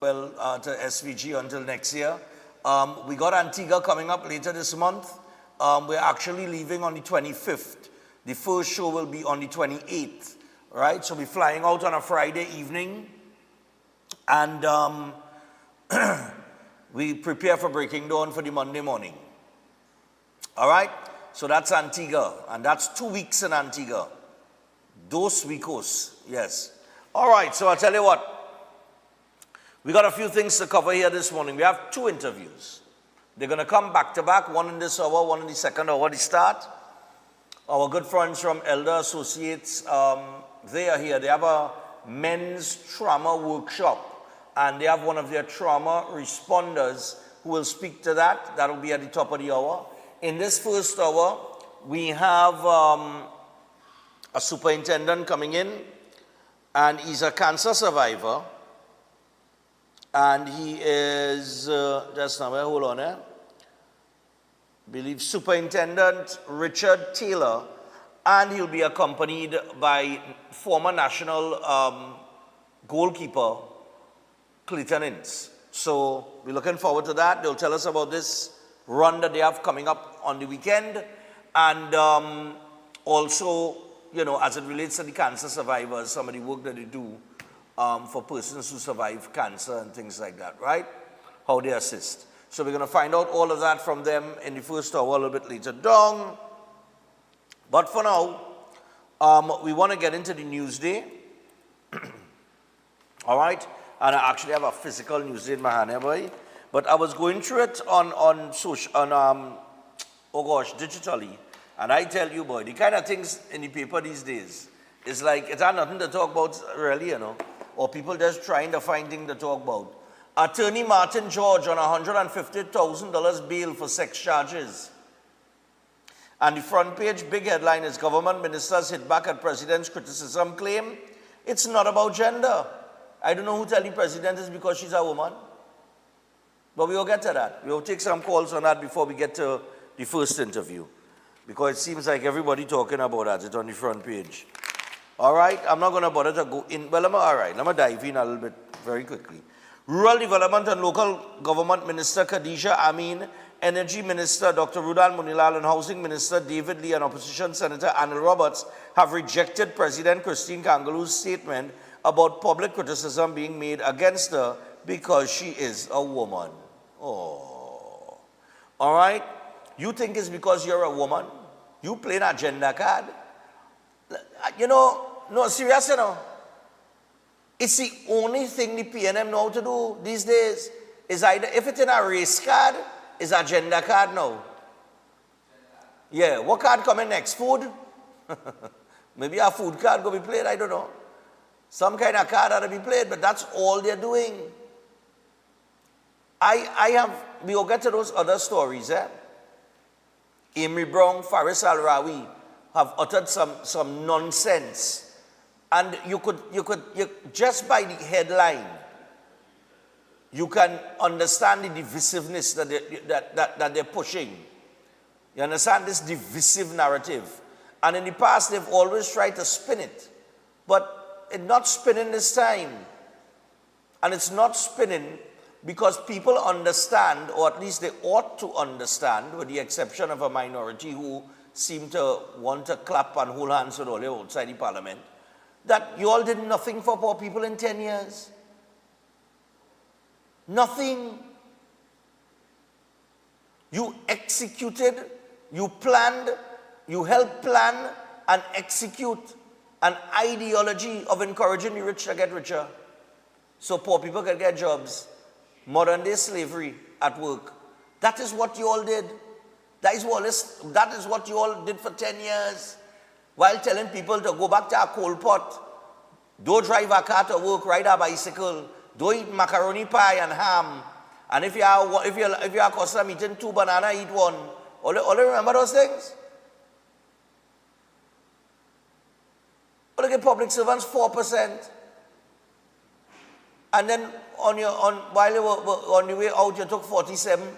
to SVG until next year. We got Antigua coming up later this month. We're actually leaving on the 25th. The first show will be on the 28th, right? So we're flying out on a Friday evening, and we prepare for breaking dawn for the Monday morning. All right? So that's Antigua, and that's 2 weeks in Antigua. Dos weekos, yes. All right, so I'll tell you what. We got a few things to cover here this morning. We have 2 interviews. They're going to come back to back, one in this hour, one in the second hour. They start. Our good friends from Elder Associates, they are here. They have a men's trauma workshop, and they have one of their trauma responders who will speak to that. That will be at the top of the hour. In this first hour, we have a superintendent coming in, and he's a cancer survivor. And he is, just now, hold on, I believe Superintendent Richard Taylor, and he'll be accompanied by former national goalkeeper Clayton Ince. So we're looking forward to that. They'll tell us about this run that they have coming up on the weekend, and also, you know, as it relates to the cancer survivors, some of the work that they do for persons who survive cancer and things like that, right? How they assist. So we're going to find out all of that from them in the first hour a little bit later down. But for now, we want to get into the news day. All right? And I actually have a physical news day in my hand, boy. But I was going through it on social, digitally. And I tell you, boy, the kind of things in the paper these days, it's like it had nothing to talk about really, you know. Or people just trying to find things to talk about. Attorney Martin George on $150,000 bail for sex charges. And the front page big headline is Government Ministers hit back at President's criticism claim. It's not about gender. I don't know who tell the President is because she's a woman. But we will get to that. We will take some calls on that before we get to the first interview. Because it seems like everybody talking about that. It's on the front page. All right, I'm not going to bother to go in. Well, all right, let me dive in a little bit very quickly. Rural Development and Local Government Minister Khadija Amin, Energy Minister Dr. Rudal Munilal, and Housing Minister David Lee and Opposition Senator Anil Roberts have rejected President Christine Kangalu's statement about public criticism being made against her because she is a woman. Oh. All right, you think it's because you're a woman? You play an agenda card? You know, no, serious, you know. It's the only thing the PNM know how to do these days. Is either, if it's in a race card, is a gender card now. Yeah, what card coming next? Food? Maybe a food card will be played, I don't know. Some kind of card ought to be played, but that's all they're doing. We will get to those other stories, eh? Amy Brown, Faris Al-Rawi have uttered some nonsense. And you could just by the headline, you can understand the divisiveness that they're pushing. You understand this divisive narrative. And in the past, they've always tried to spin it. But it's not spinning this time. And it's not spinning because people understand, or at least they ought to understand, with the exception of a minority who seem to want to clap and hold hands with all you outside the parliament, that you all did nothing for poor people in 10 years. Nothing. You executed, you planned, you helped plan and execute an ideology of encouraging the rich to get richer so poor people can get jobs. Modern day slavery at work. That is what you all did. That is what you all did for 10 years. While telling people to go back to a coal pot, don't drive a car to work, ride a bicycle, don't eat macaroni pie and ham. And if you are custom eating 2 bananas, eat 1. All remember those things? All give public servants 4%. And then while you were on the way out, you took 47.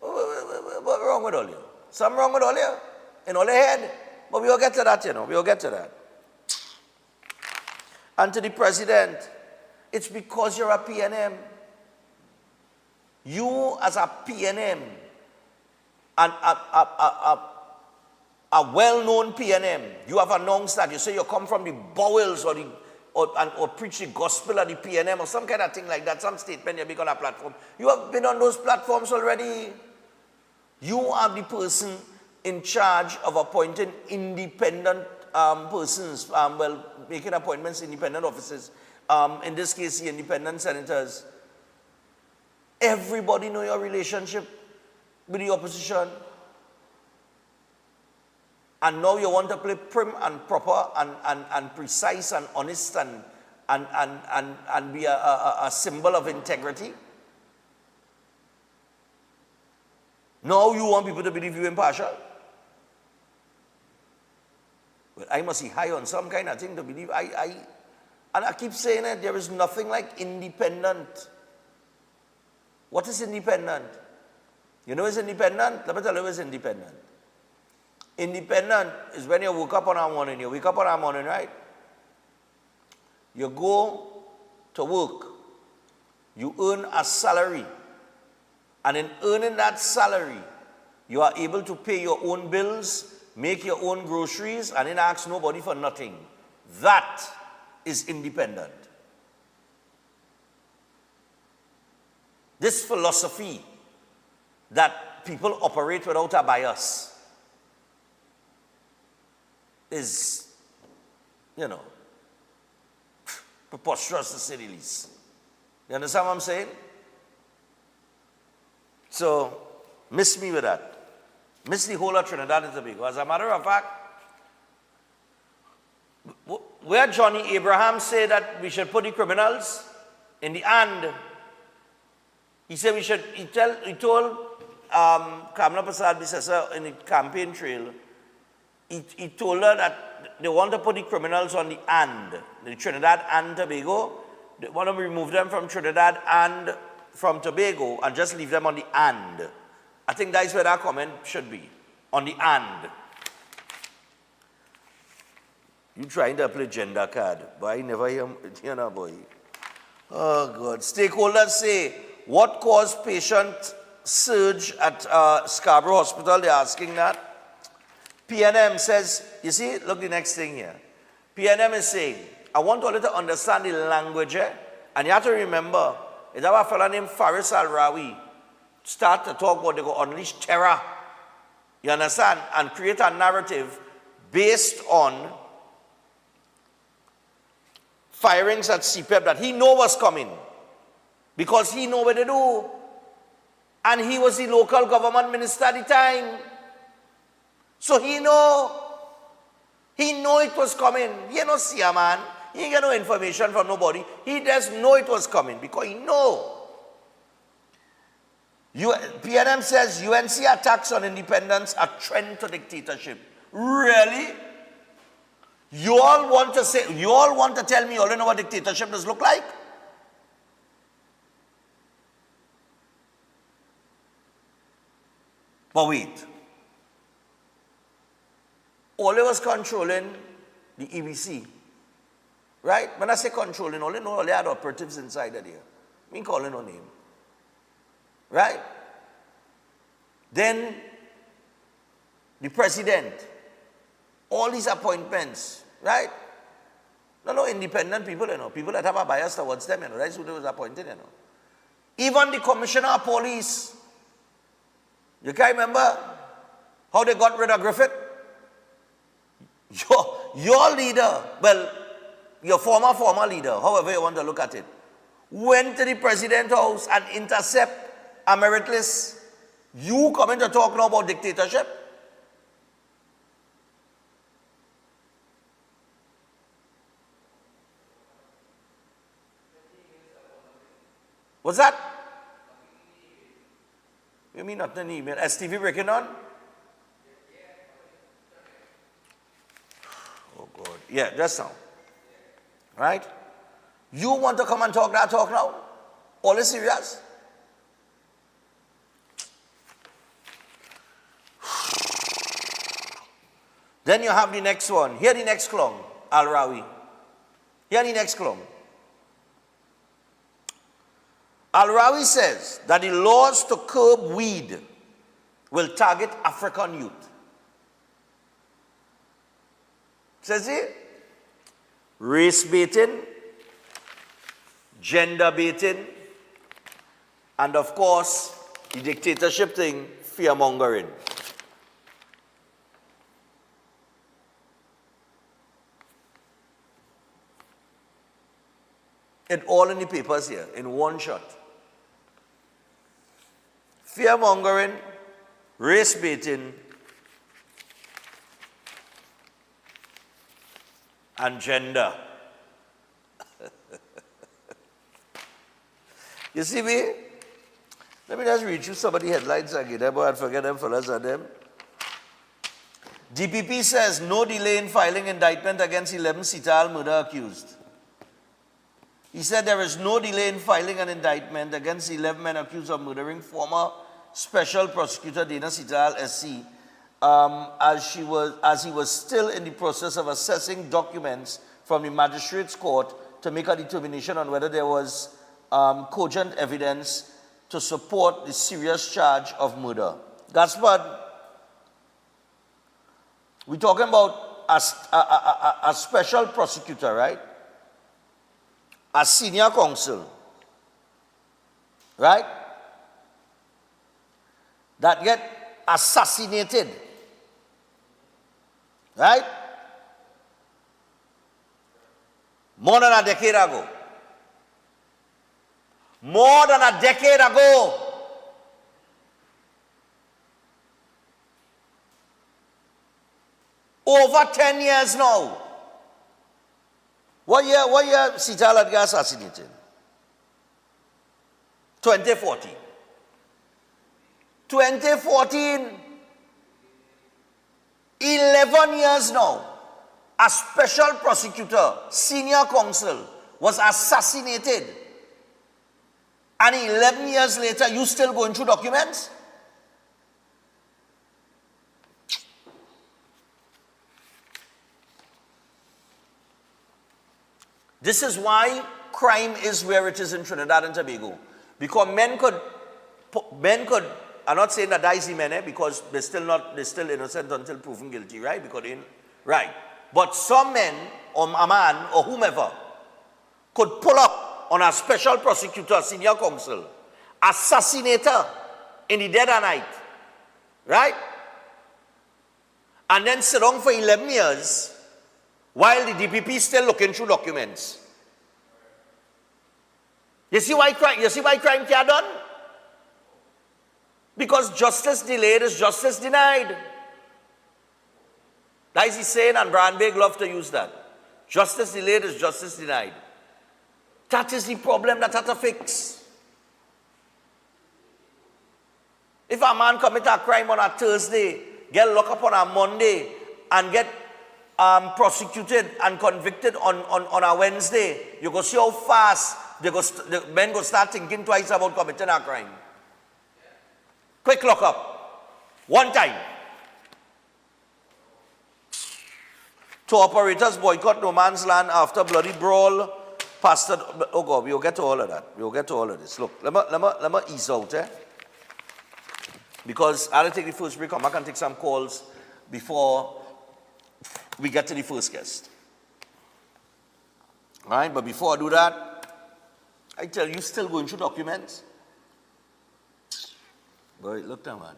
What's wrong with all you? Something wrong with all you? In all your head? But we will get to that, you know. We will get to that. And to the president, It's because you're a PNM. You as a PNM, a well-known PNM, you have announced that. You say you come from the bowels or preach the gospel of the PNM or some kind of thing like that, some statement you make on a platform. You have been on those platforms already. You are the person in charge of appointing independent persons, making appointments, independent officers. In this case, the independent senators. Everybody know your relationship with the opposition. And now you want to play prim and proper and precise and honest and be a symbol of integrity. Now you want people to believe you impartial. Well, I must be high on some kind of thing to believe. And I keep saying it, there is nothing like independent. What is independent? You know what's independent? Let me tell you what's independent. Independent is when you wake up on a morning. You wake up on a morning, right? You go to work. You earn a salary. And in earning that salary, you are able to pay your own bills, make your own groceries, and then ask nobody for nothing. That is independent. This philosophy that people operate without a bias is, preposterous to say the least. You understand what I'm saying? So, miss me with that. Miss the whole of Trinidad and Tobago. As a matter of fact, where Johnny Abraham said that we should put the criminals in the hand, he said he told Kamala Prasad Bisesa in the campaign trail, he told her that they want to put the criminals on the and, the Trinidad and Tobago. They want to remove them from Trinidad and from Tobago and just leave them on the and. I think that's where that comment should be, on the and. You trying to play gender card, but I never hear, boy. Oh, God. Stakeholders say, what caused patient surge at Scarborough Hospital? They're asking that. PNM says, you see, look the next thing here. PNM is saying, I want all you to understand the language, and you have to remember, it's a fellow named Faris Al-Rawi start to talk about they go unleash terror, you understand, and create a narrative based on firings at CPEP that he know was coming because he know what they do, and he was the local government minister at the time. So he know it was coming. He no see a man. He ain't get no information from nobody. He just know it was coming because he know. PNM says UNC attacks on independence a trend to dictatorship. Really? You all want to tell me all you know what dictatorship does look like? But wait. All was controlling the EBC. Right? When I say controlling, all they had operatives inside of there. I mean calling no name. Right? Then the president, all these appointments, right? No, independent people, people that have a bias towards them, that's who they was appointed, Even the commissioner of police, you can't remember how they got rid of Griffith? Your leader, well, your former leader, however you want to look at it, went to the president's house and intercept a meritless. You coming to talk now about dictatorship? What's that? You mean not an email? STV breaking on? Oh God. Yeah, just now. Right? You want to come and talk that talk now? All is serious? Then you have the next one. Here the next clone, Al-Rawi. Here the next clone. Al-Rawi says that the laws to curb weed will target African youth. Says he, race baiting, gender baiting, and of course, the dictatorship thing, fear-mongering. It all in the papers here, in one shot. Fear-mongering, race baiting, and gender. You see me? Let me just read you some of the headlines again, but I'll forget them fellas and them. DPP says no delay in filing indictment against 11 Sital murder accused. He said there is no delay in filing an indictment against 11 men accused of murdering former Special Prosecutor Dana Sital SC as he was still in the process of assessing documents from the magistrate's court to make a determination on whether there was cogent evidence to support the serious charge of murder. Gaspard, we're talking about a special prosecutor, right? A senior counsel, right? That get assassinated, right? More than a decade ago. More than a decade ago. Over 10 years now. What year Sital had got assassinated? 2014. 2014. 11 years now. A special prosecutor, senior counsel, was assassinated. And 11 years later, you still going through documents? This is why crime is where it is in Trinidad and Tobago. Because men could, I'm not saying that that's the men, because they're still innocent until proven guilty, right? Because right. But some men, or a man, or whomever, could pull up on a special prosecutor, senior counsel, assassinator in the dead of night, right? And then sit down for 11 years while the DPP is still looking through documents. You see why crime can't done? Because justice delayed is justice denied. That is the saying, and Brian Big love to use that. Justice delayed is justice denied. That is the problem that has to fix. If a man commit a crime on a Thursday, get locked up on a Monday, and get prosecuted and convicted on a Wednesday, you go see how fast the men go start thinking twice about committing a crime. Quick lock up. One time. Two operators boycott no man's land after bloody brawl. Pastor, oh God, we'll get to all of that. We'll get to all of this. Look, let me ease out, because I'll take the first break. Come back and take some calls before we get to the first guest. All right, but before I do that, I tell you, still going through documents? Boy, look there, man.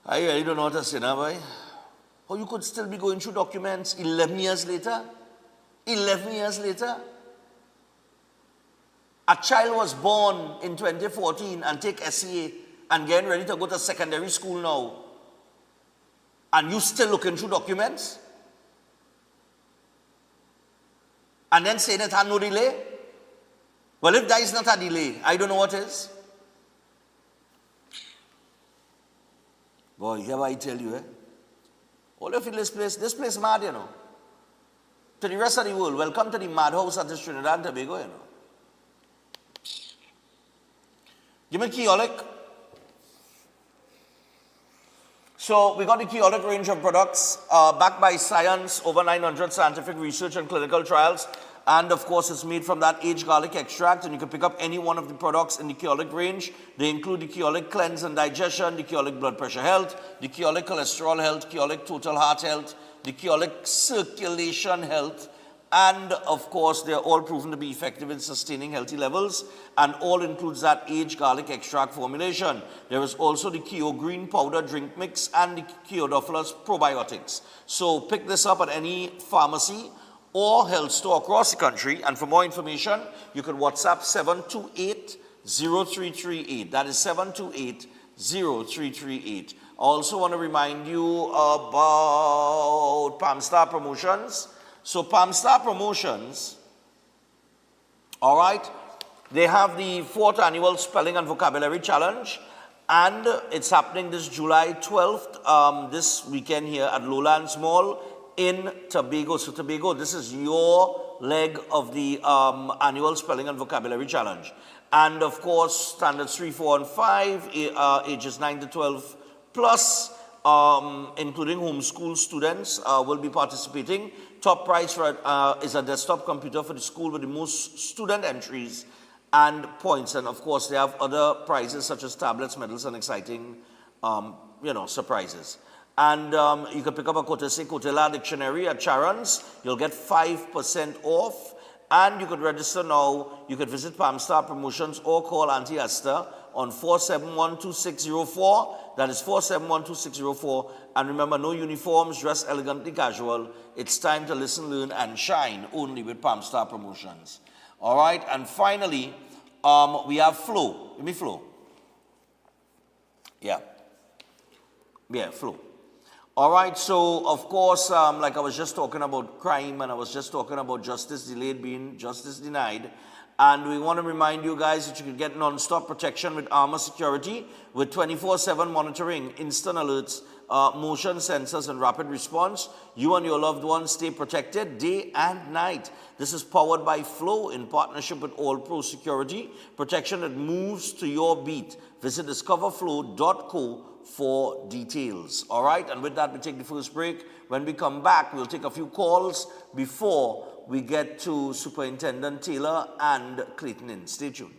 I really don't know what to say now, boy. How you could still be going through documents 11 years later? 11 years later? A child was born in 2014 and take SCA and getting ready to go to secondary school now. And you still looking through documents? And then saying it had no delay? Well, if that is not a delay, I don't know what is. Boy, hear what I tell you, all of you this place mad, you know. To the rest of the world, welcome to the madhouse at this Trinidad and Tobago, you know. Give me Keolic. So we got the Keolic range of products backed by science, over 900 scientific research and clinical trials, And of course, it's made from that aged garlic extract, and you can pick up any one of the products in the Keolic range. They include the Keolic Cleanse and Digestion, the Keolic Blood Pressure Health, the Keolic Cholesterol Health, Keolic Total Heart Health, the Keolic Circulation Health, and of course, they're all proven to be effective in sustaining healthy levels, and all includes that aged garlic extract formulation. There is also the Keo Green Powder Drink Mix and the Keodophilus Probiotics. So pick this up at any pharmacy or health store across the country, and for more information, you can WhatsApp 728-0338. That is 728-0338. I also want to remind you about Palmstar Promotions. So Palmstar Promotions, all right, they have the 4th annual Spelling and Vocabulary Challenge, and it's happening this July 12th, this weekend here at Lowlands Mall in Tobago. So Tobago, this is your leg of the annual Spelling and Vocabulary Challenge. And of course, standards 3, 4, and 5, ages 9 to 12 plus, including homeschool students, will be participating. Top prize for is a desktop computer for the school with the most student entries and points. And of course, they have other prizes such as tablets, medals, and exciting, surprises. And you can pick up a Kotela dictionary at Charon's. You'll get 5% off. And you could register now. You could visit Palmstar Promotions or call Auntie Esther on 4712604. That is 4712604. And remember, no uniforms, dress elegantly casual. It's time to listen, learn, and shine only with Palmstar Promotions. All right, and finally, we have Flow. Give me Flow. Yeah, Flow. All right, so of course, like I was just talking about crime, and I was just talking about justice delayed being justice denied. And we want to remind you guys that you can get non-stop protection with Armor Security with 24/7 monitoring, instant alerts, motion sensors, and rapid response. You and your loved ones stay protected day and night. This is powered by Flow in partnership with All Pro Security. Protection that moves to your beat. Visit discoverflow.co for details. All right, and with that, we take the first break. When we come back, we'll take a few calls before we get to Superintendent Taylor and Clayton in. Stay tuned.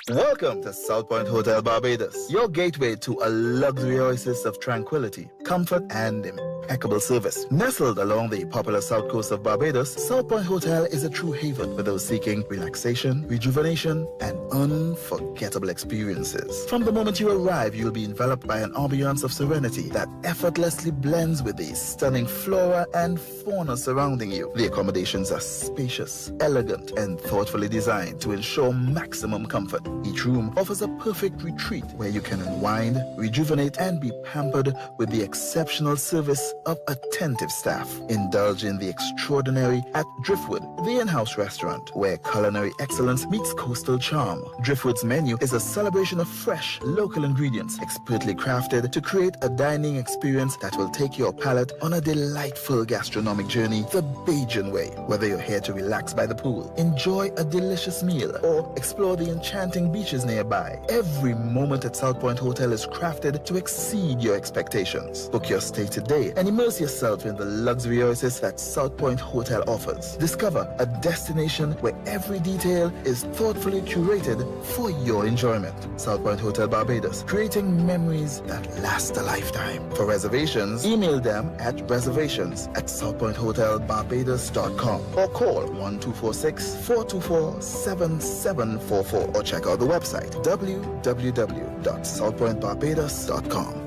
Welcome to South Point Hotel Barbados, your gateway to a luxury oasis of tranquility, comfort, and impeccable service. Nestled along the popular south coast of Barbados, South Point Hotel is a true haven for those seeking relaxation, rejuvenation, and unforgettable experiences. From the moment you arrive, you'll be enveloped by an ambiance of serenity that effortlessly blends with the stunning flora and fauna surrounding you. The accommodations are spacious, elegant, and thoughtfully designed to ensure maximum comfort. Each room offers a perfect retreat where you can unwind, rejuvenate, and be pampered with the exceptional service of attentive staff. Indulge in the extraordinary at Driftwood, the in-house restaurant, where culinary excellence meets coastal charm. Driftwood's menu is a celebration of fresh, local ingredients, expertly crafted to create a dining experience that will take your palate on a delightful gastronomic journey the Bajan way. Whether you're here to relax by the pool, enjoy a delicious meal, or explore the enchanting beaches nearby, every moment at South Point Hotel is crafted to exceed your expectations. Book your stay today and immerse yourself in the luxury oasis that South Point Hotel offers. Discover a destination where every detail is thoughtfully curated for your enjoyment. South Point Hotel Barbados, creating memories that last a lifetime. For reservations, email them at reservations@southpointhotelbarbados.com or call 1246-424-7744 or check out the website www.southpointbarbados.com.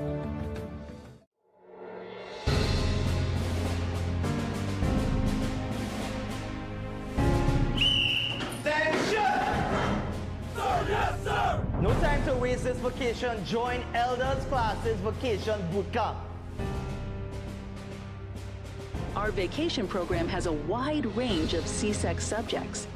No time to waste this vacation. Join Elders Classes Vacation Bootcamp. Our vacation program has a wide range of CSEC subjects.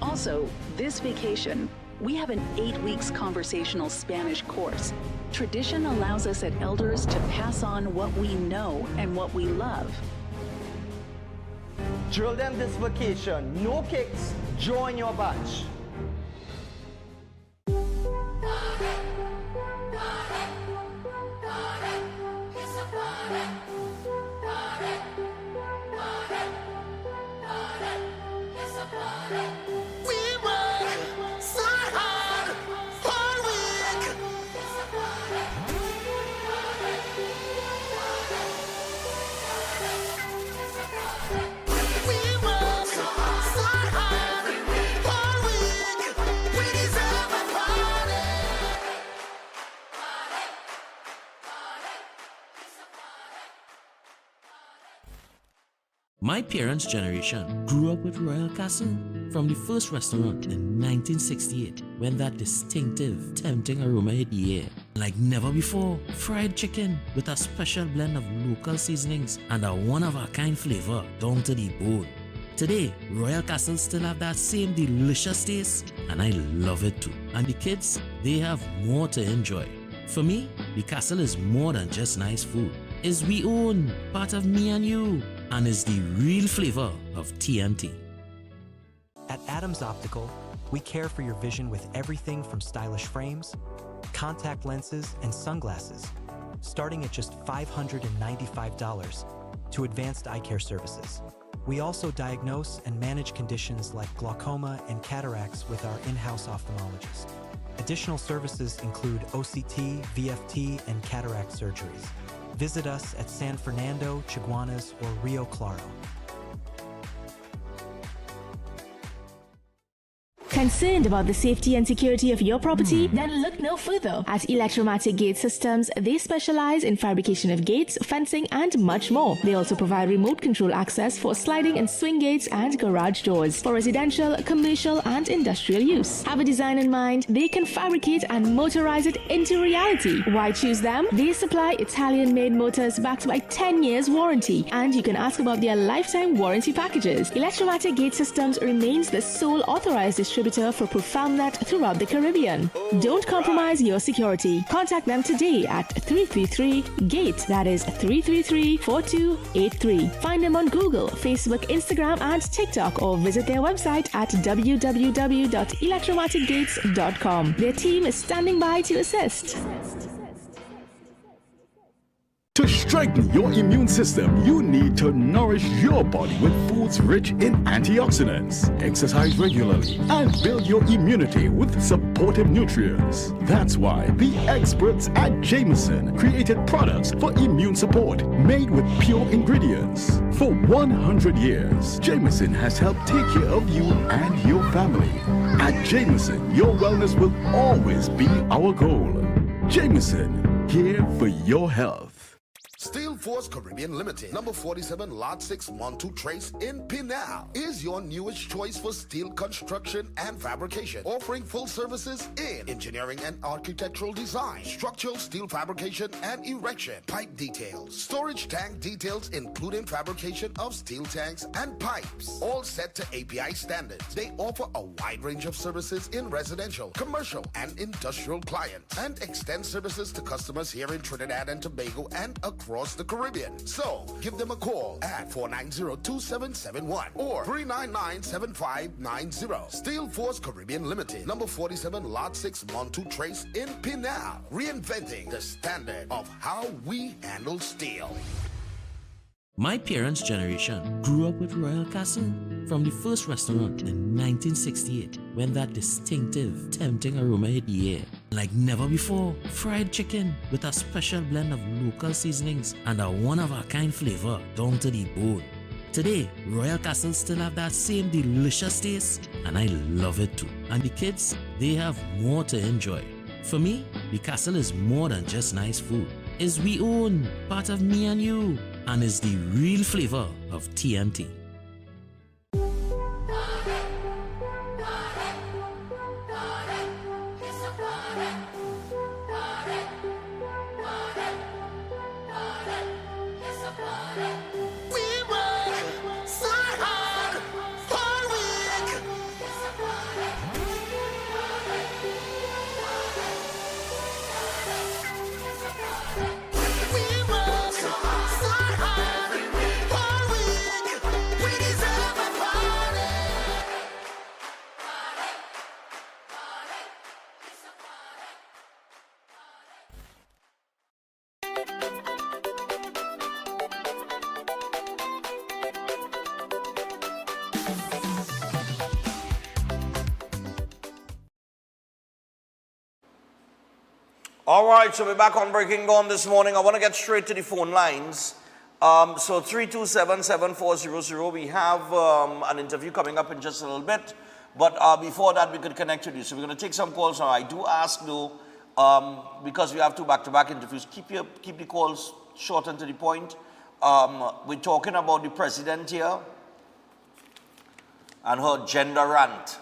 Also, this vacation, we have an 8 weeks conversational Spanish course. Tradition allows us at Elders to pass on what we know and what we love. Drill them this vacation. No kicks. Join your batch. My parents' generation grew up with Royal Castle. From the first restaurant in 1968, when that distinctive, tempting aroma hit the air. Like never before, fried chicken with a special blend of local seasonings and a one-of-a-kind flavor down to the bone. Today, Royal Castle still have that same delicious taste, and I love it too. And the kids, they have more to enjoy. For me, the Castle is more than just nice food. It's we own, part of me and you, and is the real flavor of TNT. At Adams Optical, we care for your vision with everything from stylish frames, contact lenses, and sunglasses, starting at just $595 to advanced eye care services. We also diagnose and manage conditions like glaucoma and cataracts with our in-house ophthalmologist. Additional services include OCT, VFT, and cataract surgeries. Visit us at San Fernando, Chaguanas, or Rio Claro. Concerned about the safety and security of your property? Then look no further. At Electromatic Gate Systems, they specialize in fabrication of gates, fencing, and much more. They also provide remote control access for sliding and swing gates and garage doors for residential, commercial, and industrial use. Have a design in mind? They can fabricate and motorize it into reality. Why choose them? They supply Italian-made motors backed by 10 years warranty, and you can ask about their lifetime warranty packages. Electromatic Gate Systems remains the sole authorized distributor for ProfoundNet throughout the Caribbean. Don't compromise your security. Contact them today at 333-GATE. That is 333-4283. Find them on Google, Facebook, Instagram, and TikTok, or visit their website at www.electromaticgates.com. Their team is standing by to assist. To strengthen your immune system, you need to nourish your body with foods rich in antioxidants. Exercise regularly and build your immunity with supportive nutrients. That's why the experts at Jameson created products for immune support made with pure ingredients. For 100 years, Jameson has helped take care of you and your family. At Jameson, your wellness will always be our goal. Jameson, here for your health. Steel Force Caribbean Limited, number 47, Lot 6, Montu Trace in Pinal, is your newest choice for steel construction and fabrication, offering full services in engineering and architectural design, structural steel fabrication and erection, pipe details, storage tank details including fabrication of steel tanks and pipes, all set to API standards. They offer a wide range of services in residential, commercial, and industrial clients, and extend services to customers here in Trinidad and Tobago and across the Caribbean. So, give them a call at 490-2771 or 399-7590. Steel Force Caribbean Limited, number 47, Lot 6, Montu Trace in Pinal. Reinventing the standard of how we handle steel. My parents' generation grew up with Royal Castle. From the first restaurant in 1968, when that distinctive, tempting aroma hit the air. Like never before, fried chicken with a special blend of local seasonings and a one-of-a-kind flavor down to the bone. Today, Royal Castle still have that same delicious taste, and I love it too. And the kids, they have more to enjoy. For me, the Castle is more than just nice food. It's we own, part of me and you, and is the real flavor of TNT. All right, so we're back on Breaking Dawn this morning. I want to get straight to the phone lines. So 327-7400, we have an interview coming up in just a little bit. But before that, we could connect with you. So we're going to take some calls now. I do ask, though, because we have two back-to-back interviews, keep the calls short and to the point. we're talking about the president here and her gender rant.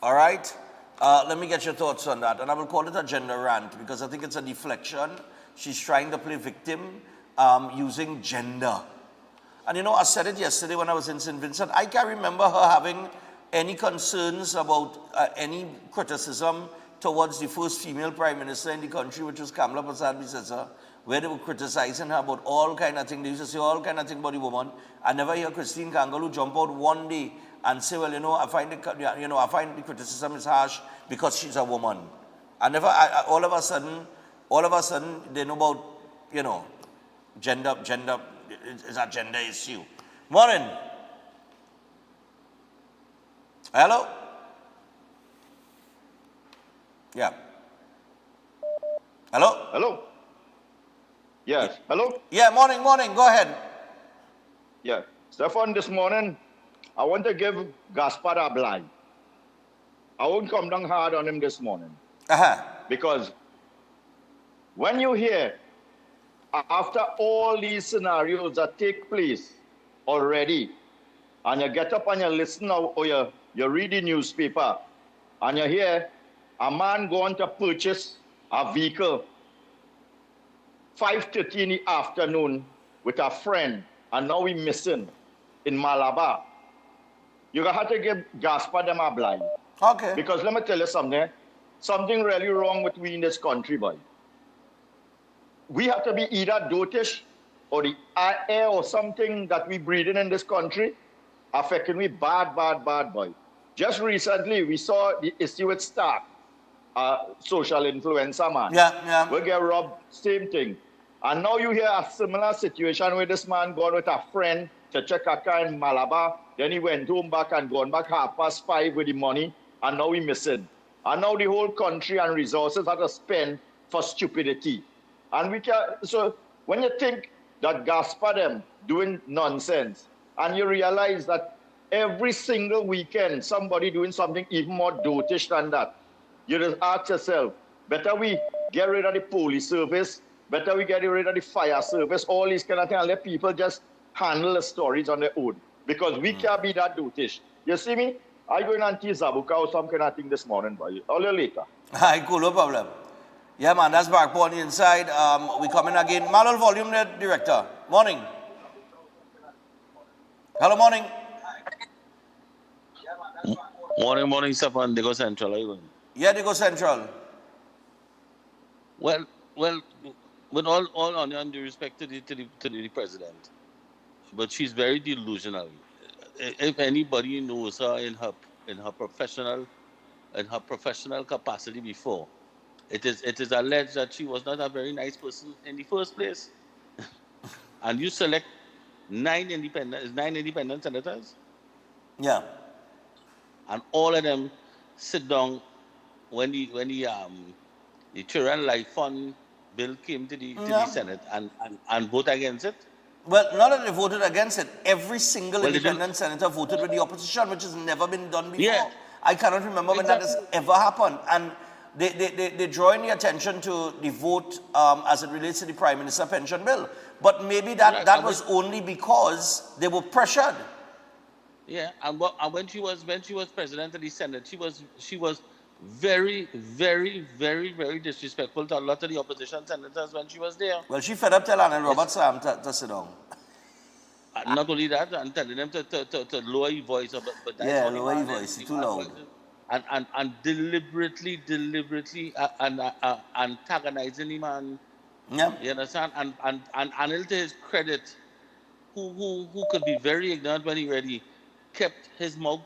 All right? Let me get your thoughts on that. And I will call it a gender rant because I think it's a deflection. She's trying to play victim using gender. And you know, I said it yesterday when I was in St. Vincent. I can't remember her having any concerns about any criticism towards the first female prime minister in the country, which was Kamala Persad-Bissessar, where they were criticizing her about all kind of things. They used to say all kind of things about the woman. I never hear Christine Kangaloo jump out one day and say, well, I find the criticism is harsh because she's a woman. All of a sudden, they know about, gender is a gender issue. Morning. Hello? Yeah. Hello? Hello? Yes. Hello? Yeah, morning. Go ahead. Yeah. Stefan, this morning, I want to give Gaspard a blind. I won't come down hard on him this morning. Because when you hear, after all these scenarios that take place already, and you get up and you listen or you read the newspaper, and you hear a man going to purchase a vehicle 5:30 in the afternoon with a friend, and now we missing in Malabar. You have to give Gaspard them a blind. Okay. Because let me tell you something really wrong with we in this country, boy. We have to be either dotish or the air or something that we breathing in this country affecting we bad, boy. Just recently, we saw the issue with Stark, social influencer man. Yeah. We get robbed, same thing. And now you hear a similar situation where this man gone with a friend to check a car in Malabar. Then he went home back and gone back 5:30 with the money. And now we missing. And now the whole country and resources have to spend for stupidity. And we can, so when you think that Gaspard them doing nonsense, and you realize that every single weekend somebody doing something even more dotish than that, you just ask yourself, better we get rid of the police service, better we get rid of the fire service, all these kind of things, and let people just handle the stories on their own. Because we can't be that dotish. You see me? I go in and tea Zabuka or some kind of thing this morning, boy. All you later. Hi, cool, no problem. Yeah, man, that's Barkpo on the inside. We come in again. Malol, volume there, director. Morning. Hello, morning. Morning, Stefan. They go Central, are you going? Yeah, they go Central. Well, with all undue respect to the president, but she's very delusional. If anybody knows her in her professional capacity before, it is alleged that she was not a very nice person in the first place. And you select 9 independent senators. Yeah. And all of them sit down when the Children Life Fund bill came to the Senate and vote against it. Well, not that they voted against it. Every single independent senator voted with the opposition, which has never been done before. Yeah. I cannot remember when that has ever happened. And they drawing the attention to the vote as it relates to the Prime Minister pension bill. But maybe that was only because they were pressured. Yeah, and when she was president of the Senate, she was very, very, very, very disrespectful to a lot of the opposition senators when she was there. Well, she fed up telling Anand Roberts to sit down. Not only that, and telling them to lower your voice, but that's yeah, lower your voice, it's too loud. And deliberately antagonizing him, and you understand? And Anil, to his credit, who could be very ignorant when he ready, kept his mouth,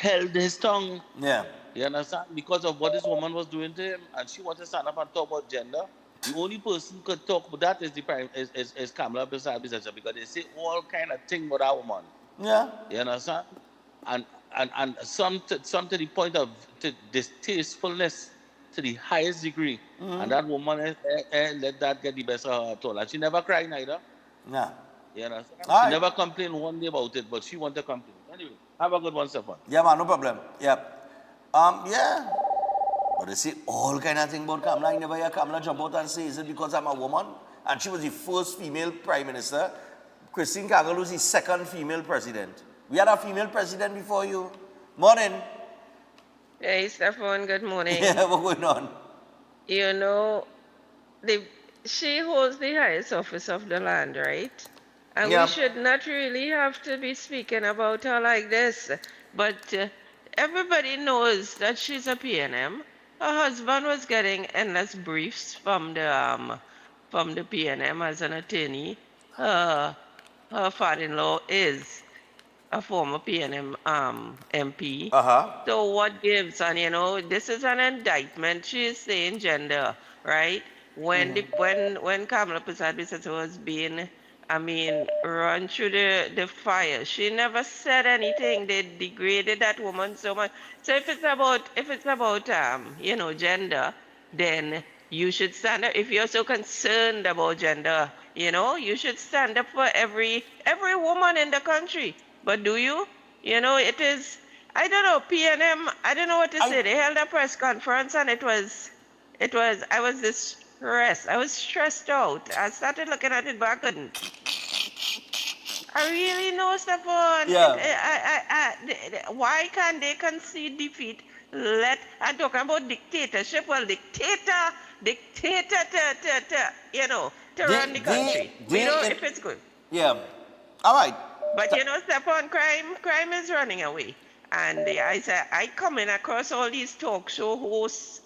held his tongue. Yeah. You understand? Because of what this woman was doing to him, and she wanted to stand up and talk about gender. The only person who could talk about that is Kamala Persad-Bissessar, because they say all kind of thing about that woman. Yeah. You understand? And some to the point of distastefulness to the highest degree. Mm-hmm. And that woman let that get the best of her at all. And she never cried neither. Yeah. You understand? She never complained one day about it, but she wanted to complain. Anyway, have a good one, Stefan. Yeah, man, no problem. Yeah. Yeah. But they say all kind of thing about Kamala. I never hear Kamala jump out and say, is it because I'm a woman? And she was the first female prime minister Christine Kagalu is the second female president. We had a female president before you. Morning. Hey, Stefan, good morning. Yeah, what's going on? You know, she holds the highest office of the land, right? And Yeah. we should not really have to be speaking about her like this. But everybody knows that she's a PNM. Her husband was getting endless briefs from the PNM as an attorney. Her father-in-law is a former PNM MP. So what gives? And you know, this is an indictment. She is saying gender, right? When when Kamala Prasad was being, I mean, run through the fire, she never said anything. They degraded that woman so much. So if it's about you know, gender, then you should stand up. If you're so concerned about gender, you know, you should stand up for every woman in the country. But do you? You know, it is, I don't know, PNM, I don't know what to say. They held a press conference and I was distressed. I was stressed out. I started looking at it, but I couldn't. I really know, Stefan. Yeah. Why can't they concede defeat? I'm talking about dictatorship. Well, dictator to you know, to run the country. We know if it's good. Yeah. All right. But you know, Stefan, crime is running away. And I come in across all these talk show hosts.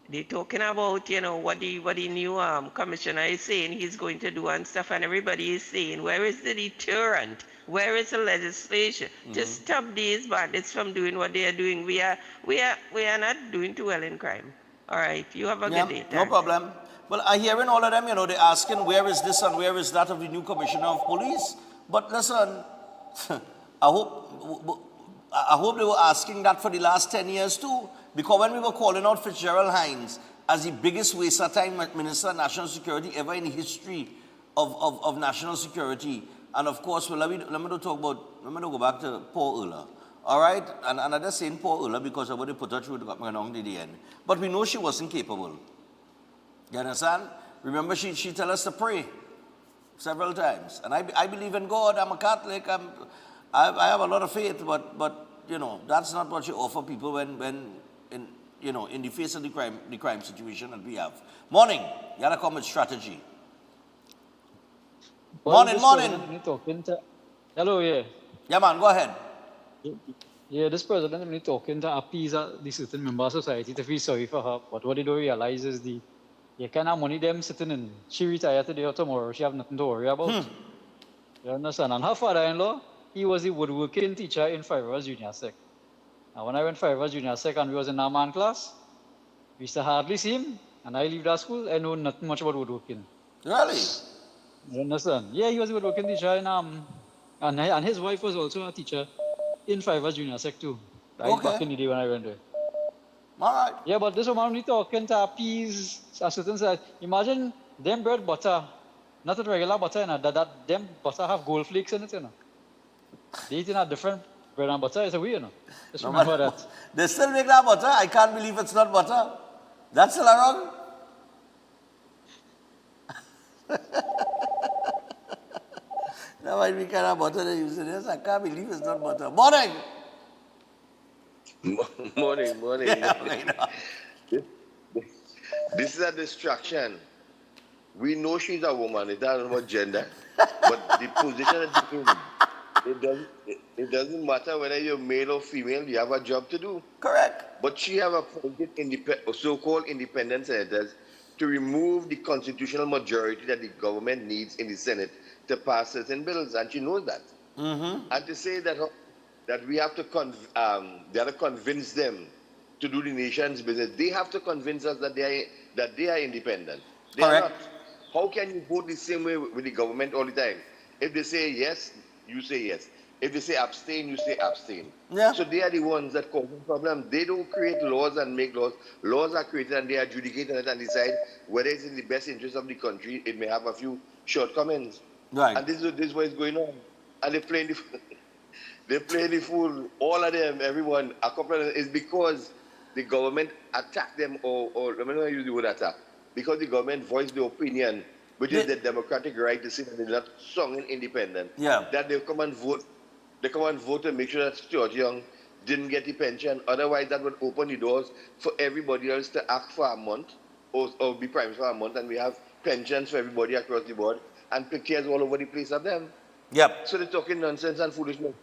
They're talking about, you know, what the new commissioner is saying he's going to do and stuff, and everybody is saying, where is the deterrent? Where is the legislation to stop these bandits from doing what they are doing? We are not doing too well in crime. All right, you have a good day. No problem. Well, I hearing all of them, you know, they're asking where is this and where is that of the new commissioner of police. But listen, I hope they were asking that for the last 10 years too. Because when we were calling out Fitzgerald Hines as the biggest waste of time Minister of National Security ever in the history of national security, and of course, well, let me go back to Paul Ulla. All right? And I'm just saying Paul Ulla because I would have put her through the end. But we know she wasn't capable. You understand? Remember, she tell us to pray several times. And I believe in God. I'm a Catholic. I have a lot of faith, but you know, that's not what you offer people when in the face of the crime situation that we have. Morning. You gotta come with strategy. Well, morning. Hello, yeah. Yeah, man, go ahead. Yeah, this president is talking to appease the certain member of society to feel sorry for her. But what they don't realize is you can't have money them sitting in. She retired today or tomorrow. She have nothing to worry about. You understand? And her father-in-law, he was the woodworking teacher in 5 Hours Junior Sec. And when I went 5 Hours Junior Sec and we was in our man class, we used to hardly see him. And I leave that school, I know nothing much about woodworking. Really? You understand? Yeah, he was a woodworking teacher in, and his wife was also a teacher in 5 Hours Junior Sec too. Right back in the day when I went there. All right. Yeah, but this woman we talking to appease a certain side. Imagine them bread butter, not a regular butter, you know, that them butter have gold flakes in it, you know. They eating a different bread and butter. It's a weird, you know. Just remember that. They still make that butter. I can't believe it's not butter. That's still wrong. That might be kind of butter they use in this. I can't believe it's not butter. Morning. Morning. Yeah, this is a distraction. We know she's a woman. It doesn't about gender, but the position is different. It doesn't matter whether you're male or female. You have a job to do. Correct. But she have appointed so-called independent senators to remove the constitutional majority that the government needs in the Senate to pass certain bills, and she knows that. And to say that we have to convince them to do the nation's business, they have to convince us that they are independent. They are not. How can you vote the same way with the government all the time? If they say yes, you say yes. If they say abstain, you say abstain. Yeah. So they are the ones that cause the problem. They don't create laws and make laws. Laws are created and they adjudicate on it and decide whether it's in the best interest of the country. It may have a few shortcomings. Right. And this is what is going on. And they're playing the fool. All of them, everyone, a couple of them, is because the government attacked them or let me not use the word attack. Because the government voiced their opinion which is the democratic right to say that they're not strong and independent, Yeah. that they come and vote. They come and vote to make sure that Stuart Young didn't get the pension. Otherwise, that would open the doors for everybody else to act for a month or be prime for a month, and we have pensions for everybody across the board and pictures all over the place of them. Yep. So they're talking nonsense and foolishness.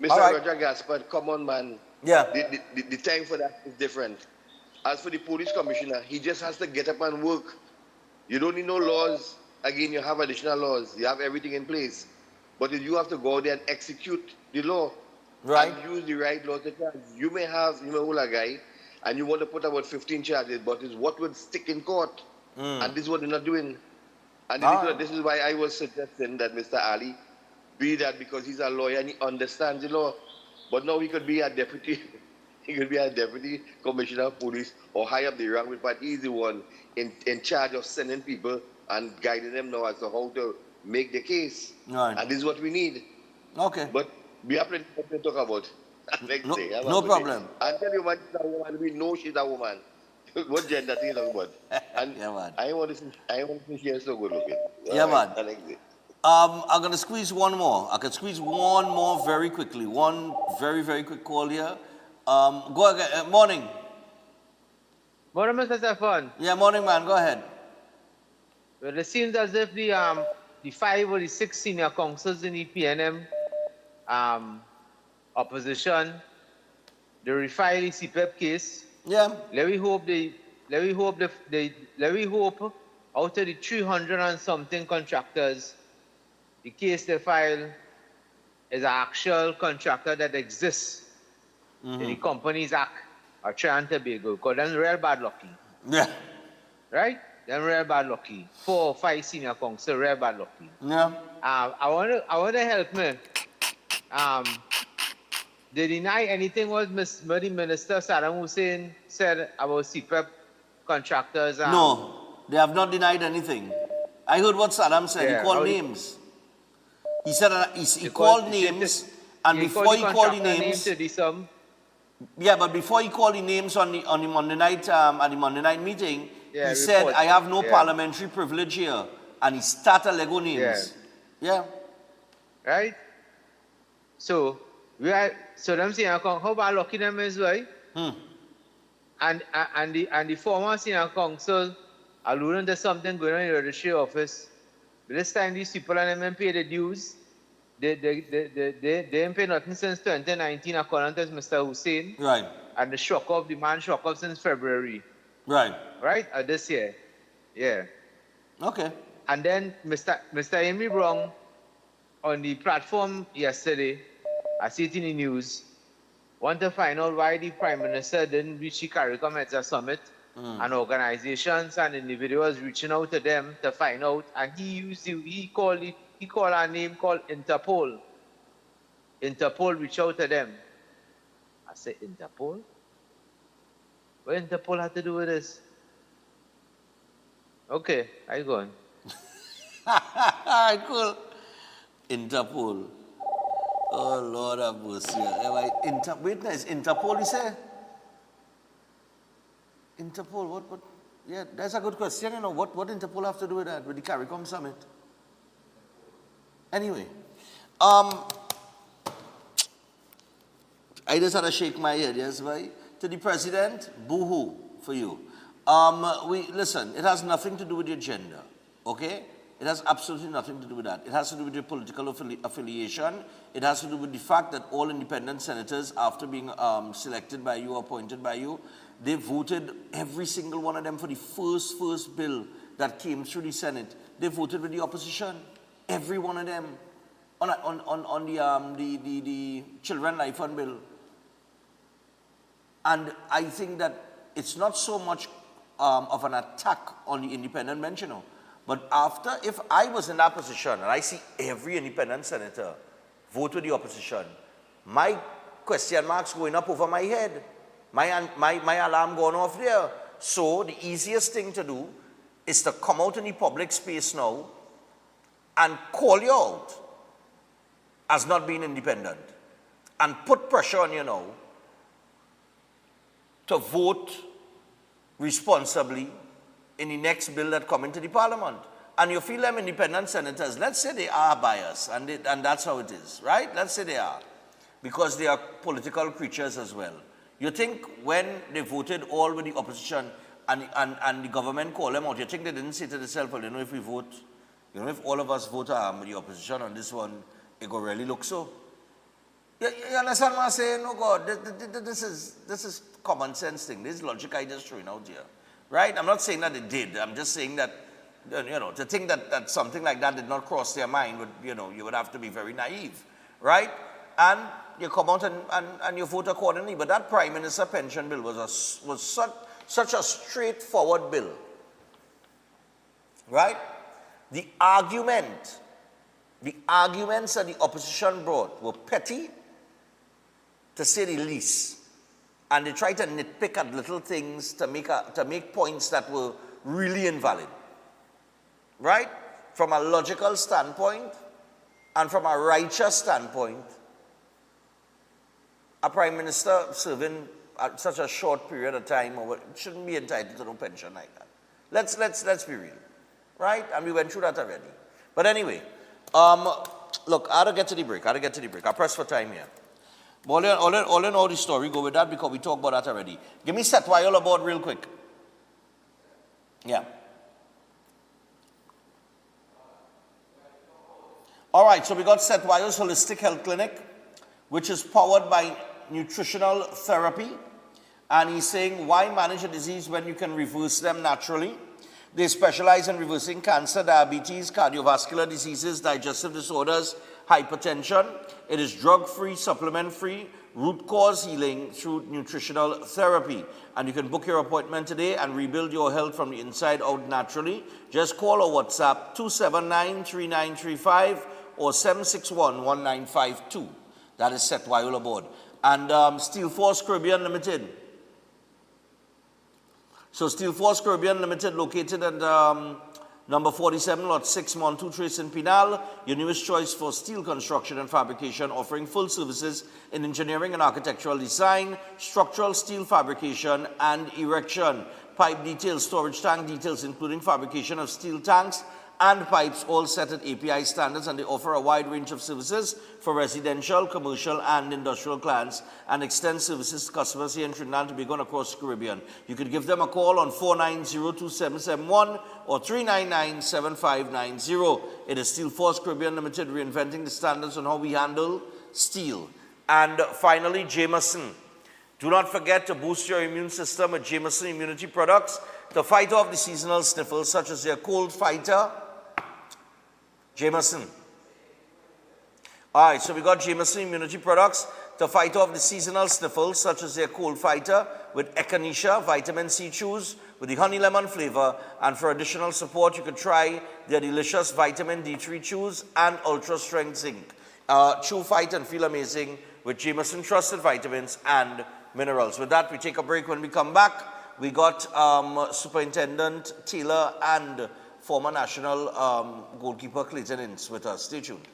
Mr. All right. Roger Gaspard, come on, man. Yeah. The time for that is different. As for the police commissioner, he just has to get up and work. You don't need no laws. Again, you have additional laws. You have everything in place. But if you have to go out there and execute the law, right, and use the right law to charge. You may have, a guy, and you want to put about 15 charges, but it's what would stick in court. And this is what they're not doing. And this is why I was suggesting that Mr. Ali be that, because he's a lawyer and he understands the law. But now he could be a deputy. He could be a deputy commissioner of police or high up the rank, but he's the one in charge of sending people and guiding them now as to how to make the case. Right. And this is what we need. Okay. But we have plenty to talk about. No problem. I tell you, man, she's a woman. We know she's a woman. What gender thing you talk about? And yeah, man. I want to see she is so good looking. Yeah, man. I like it. I'm going to squeeze one more. I can squeeze one more very quickly. One very, very quick call here. Go again. Morning. Morning, Mr. Stefan. Yeah, morning, man. Go ahead. Well, it seems as if the 5 or the 6 senior councils in the PNM opposition, they refile the CPEP case. Yeah. Let me hope out of the 300 and something contractors, the case they file is an actual contractor that exists in the Companies Act or Trinidad Tobago, because them real bad lucky. Yeah. Right? Them real bad lucky. 4 or 5 senior council real bad lucky. Yeah. I want to help me. They deny anything what the Minister Saddam Hussein said about CPEP contractors. No, they have not denied anything. I heard what Saddam said. Yeah, he called names. He said he called names, and before he called the names, yeah, but before he called the names on the Monday night at the Monday night meeting, he said, "I have no parliamentary privilege here," and he started Lego names. Yeah. Right. So them saying, how bad lucky them is, right? And the former senior council alluding to something going on in the registry office. But this time these people and them pay the dues. They ain't pay nothing since 2019 according to Mr. Hussein. Right. And the man shock up since February. Right. Right? This year. Yeah. Okay. And then Mr. Amy Brown on the platform yesterday, I see it in the news, want to find out why the Prime Minister didn't reach the CARICOM ETSA Summit, and organizations and individuals reaching out to them to find out, and he called a name called Interpol. Interpol reached out to them. I said, Interpol? What Interpol had to do with this? Okay, I go on. Cool. Interpol. Oh, Lord have mercy. Wait, is Interpol, you say? Interpol, what? Yeah, that's a good question. You know, what Interpol have to do with that, with the CARICOM Summit? Anyway, I just had to shake my head, yes, right? To the President, boo-hoo for you. Listen, it has nothing to do with your gender, okay? It has absolutely nothing to do with that. It has to do with your political affiliation. It has to do with the fact that all independent senators, after being selected by you, appointed by you, they voted, every single one of them, for the first bill that came through the Senate. They voted with the opposition. Every one of them on the Children Life Fund bill. And I think that it's not so much of an attack on the independent bench, you know. But if I was in that position and I see every independent senator vote with the opposition, my question marks going up over my head. My alarm going off there. So the easiest thing to do is to come out in the public space now and call you out as not being independent and put pressure on you now to vote responsibly in the next bill that come into the parliament. and you feel them independent senators, let's say they are biased, and that's how it is, right? Let's say they are, because they are political creatures as well. You think when they voted all with the opposition and the government called them out, you think they didn't say to themselves, well, you know, if we vote, you know, if all of us vote with the opposition on this one, it will really look so. You understand what I'm saying? No, God, this is common sense thing. This is logic I just throwing out here, right? I'm not saying that they did. I'm just saying that, you know, to think that something like that did not cross their mind, would, you know, you would have to be very naive, right? And you come out and you vote accordingly. But that Prime Minister pension bill was such a straightforward bill, right? The arguments that the opposition brought were petty, to say the least, and they tried to nitpick at little things to make points that were really invalid, right? From a logical standpoint and from a righteous standpoint, a Prime Minister serving at such a short period of time shouldn't be entitled to no pension like that. Let's be real, right? And we went through that already. But anyway, look, I had to get to the break. I press for time here. All in all, the story go with that because we talked about that already. Give me set while aboard real quick. Yeah. All right, so we got Seth Weyer's Holistic Health Clinic, which is powered by nutritional therapy. And he's saying, why manage a disease when you can reverse them naturally? They specialize in reversing cancer, diabetes, cardiovascular diseases, digestive disorders, hypertension. It is drug-free, supplement-free, root cause healing through nutritional therapy. And you can book your appointment today and rebuild your health from the inside out naturally. Just call or WhatsApp 279-3935 or 761-1952. That is Seth Wyola Board. And Steel Force Caribbean Limited. So Steel Force Caribbean Limited, located at number 47, lot 6, Montu Trace in Pinal, your newest choice for steel construction and fabrication, offering full services in engineering and architectural design, structural steel fabrication and erection, pipe details, storage tank details, including fabrication of steel tanks and pipes, all set at API standards, and they offer a wide range of services for residential, commercial, and industrial clients, and extend services to customers here in Trinidad and Tobago and across the Caribbean. You could give them a call on 490-2771 or 399-7590. It is Steel Force Caribbean Limited, reinventing the standards on how we handle steel. And finally, Jameson. Do not forget to boost your immune system with Jameson immunity products to fight off the seasonal sniffles, such as their cold fighter, Jameson. All right, so we got Jameson immunity products to fight off the seasonal sniffles, such as their cold fighter with Echinacea vitamin C chews with the honey lemon flavor. And for additional support, you could try their delicious vitamin D3 chews and ultra strength zinc. Chew, fight, and feel amazing with Jameson trusted vitamins and minerals. With that, we take a break. When we come back, we got Superintendent Taylor and former national goalkeeper Clayton Ince with us. Stay tuned.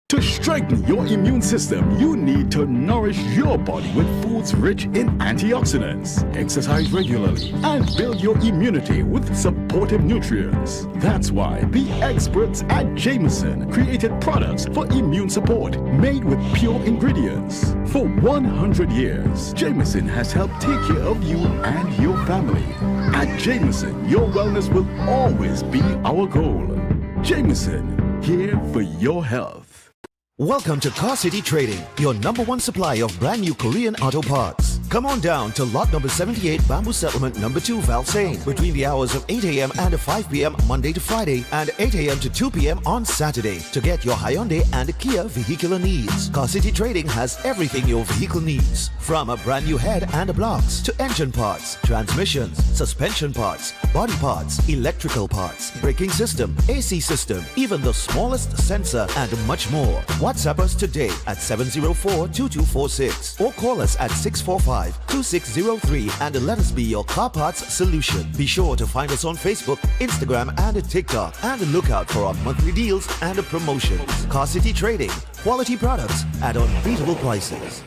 To strengthen your immune system, you need to nourish your body with foods rich in antioxidants. Exercise regularly and build your immunity with supportive nutrients. That's why the experts at Jameson created products for immune support made with pure ingredients. For 100 years, Jameson has helped take care of you and your family. At Jameson, your wellness will always be our goal. Jameson, here for your health. Welcome to Car City Trading, your #1 supplier of brand new Korean auto parts. Come on down to lot number 78, Bamboo Settlement number 2, Valsain, between the hours of 8 a.m. and 5 p.m. Monday to Friday and 8 a.m. to 2 p.m. on Saturday to get your Hyundai and Kia vehicular needs. Car City Trading has everything your vehicle needs, from a brand new head and blocks to engine parts, transmissions, suspension parts, body parts, electrical parts, braking system, AC system, even the smallest sensor, and much more. WhatsApp us today at 704-2246 or call us at 645-2603 and let us be your car parts solution. Be sure to find us on Facebook, Instagram, and TikTok, and look out for our monthly deals and promotions. Car City Trading, quality products at unbeatable prices.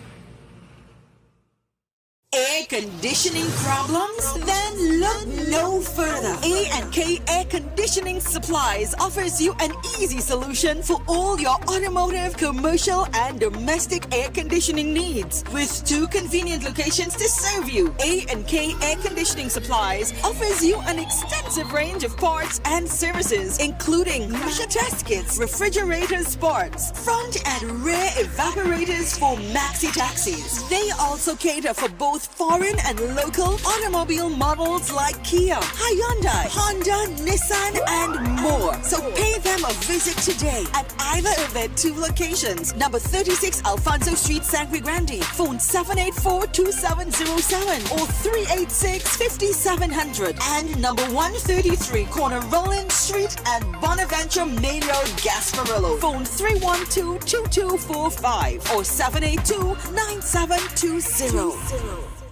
Air conditioning problems? Then look no further. A&K Air Conditioning Supplies offers you an easy solution for all your automotive, commercial, and domestic air conditioning needs. With 2 convenient locations to serve you, A&K Air Conditioning Supplies offers you an extensive range of parts and services, including pressure test kits, refrigerators, parts, front and rear evaporators for maxi taxis. They also cater for both foreign and local automobile models like Kia, Hyundai, Honda, Nissan, and more. So pay them a visit today at either of their 2 locations. Number 36 Alfonso Street, Sangre Grande. Phone 784-2707 or 386-5700. And number 133 Corner Roland Street and Bonaventure Main Road, Gasparillo. Phone 312-2245 or 782-9720.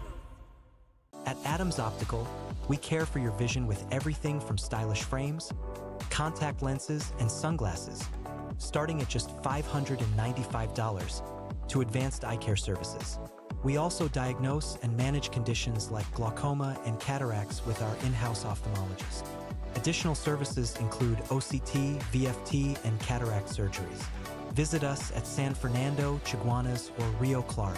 At Adams Optical, we care for your vision with everything from stylish frames, contact lenses, and sunglasses, starting at just $595 to advanced eye care services. We also diagnose and manage conditions like glaucoma and cataracts with our in-house ophthalmologist. Additional services include OCT, VFT, and cataract surgeries. Visit us at San Fernando, Chaguanas, or Rio Claro.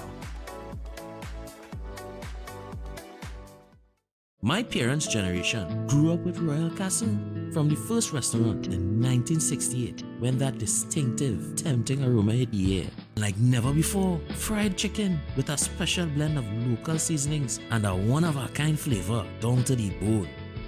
My parents' generation grew up with Royal Castle, from the first restaurant in 1968 when that distinctive, tempting aroma hit the air. Like never before, fried chicken with a special blend of local seasonings and a one-of-a-kind flavor down to the bone.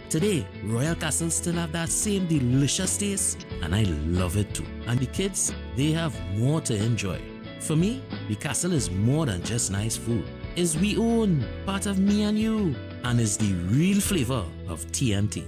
Today, Royal Castle still have that same delicious taste, and I love it too. And the kids, they have more to enjoy. For me, the Castle is more than just nice food. It's we own, part of me and you, and is the real flavor of TNT.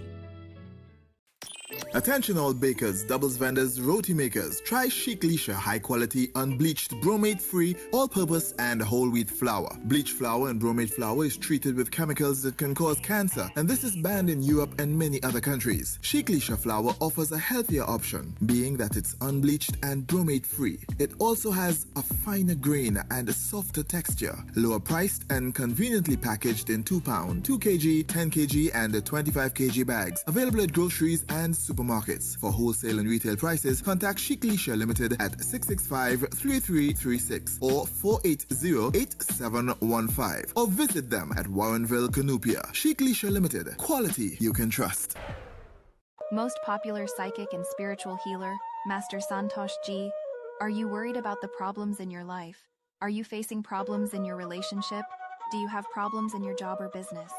Attention all bakers, doubles vendors, roti makers. Try Chic Leisha high quality, unbleached, bromate free, all purpose and whole wheat flour. Bleached flour and bromate flour is treated with chemicals that can cause cancer, and this is banned in Europe and many other countries. Chic Leisha flour offers a healthier option, being that it's unbleached and bromate free. It also has a finer grain and a softer texture, lower priced and conveniently packaged in 2 pound, 2 kg, 10 kg and 25 kg bags. Available at groceries and supermarkets. For wholesale and retail prices, contact Chic Leisha Limited at 665-3336 or 480-8715 or visit them at Warrenville, Canupia. Chic Leisha Limited. Quality you can trust. Most popular psychic and spiritual healer, Master Santosh Ji. Are you worried about the problems in your life? Are you facing problems in your relationship? Do you have problems in your job or business?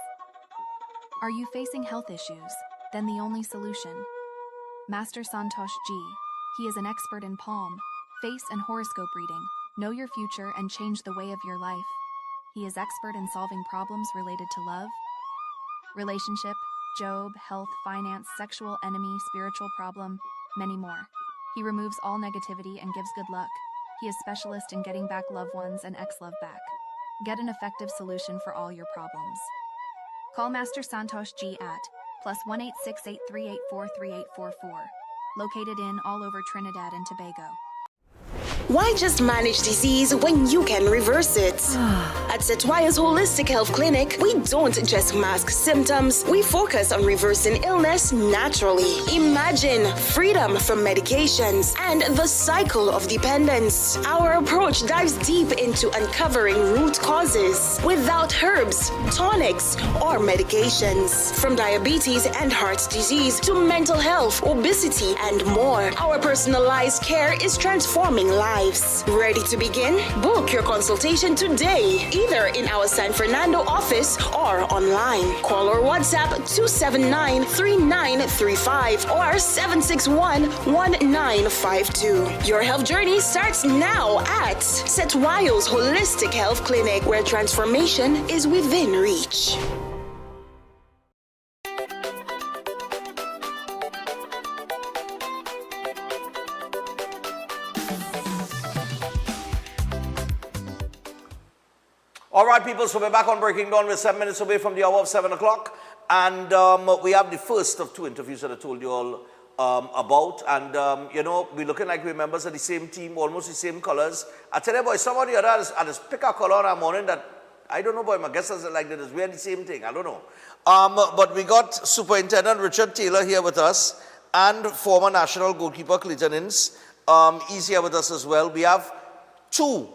Are you facing health issues? Then the only solution. Master Santosh Ji. He is an expert in palm, face, and horoscope reading. Know your future and change the way of your life. He is expert in solving problems related to love, relationship, job, health, finance, sexual, enemy, spiritual problem, many more. He removes all negativity and gives good luck. He is specialist in getting back loved ones and ex-love back. Get an effective solution for all your problems. Call Master Santosh Ji at +1 868-384-3844. Located in all over Trinidad and Tobago. Why just manage disease when you can reverse it? At Setwaya's Holistic Health Clinic, we don't just mask symptoms, we focus on reversing illness naturally. Imagine freedom from medications and the cycle of dependence. Our approach dives deep into uncovering root causes without herbs, tonics, or medications. From diabetes and heart disease to mental health, obesity, and more, our personalized care is transforming lives. lives. Ready to begin? Book your consultation today, either in our San Fernando office or online. Call or WhatsApp 279-3935 or 761-1952. Your health journey starts now at Setwayo's Holistic Health Clinic, where transformation is within reach. All right, people, so we're back on Breaking Dawn. We're 7 minutes away from the hour of 7 o'clock. And we have the first of two interviews that I told you all about. And, you know, we're looking like we're members of the same team, almost the same colors. I tell you, boy, somebody or other has picked a color on a morning that, I don't know, boy, my guess is like that. We're the same thing. I don't know. But we got Superintendent Richard Taylor here with us and former national goalkeeper Clayton Ince. He's here with us as well. We have two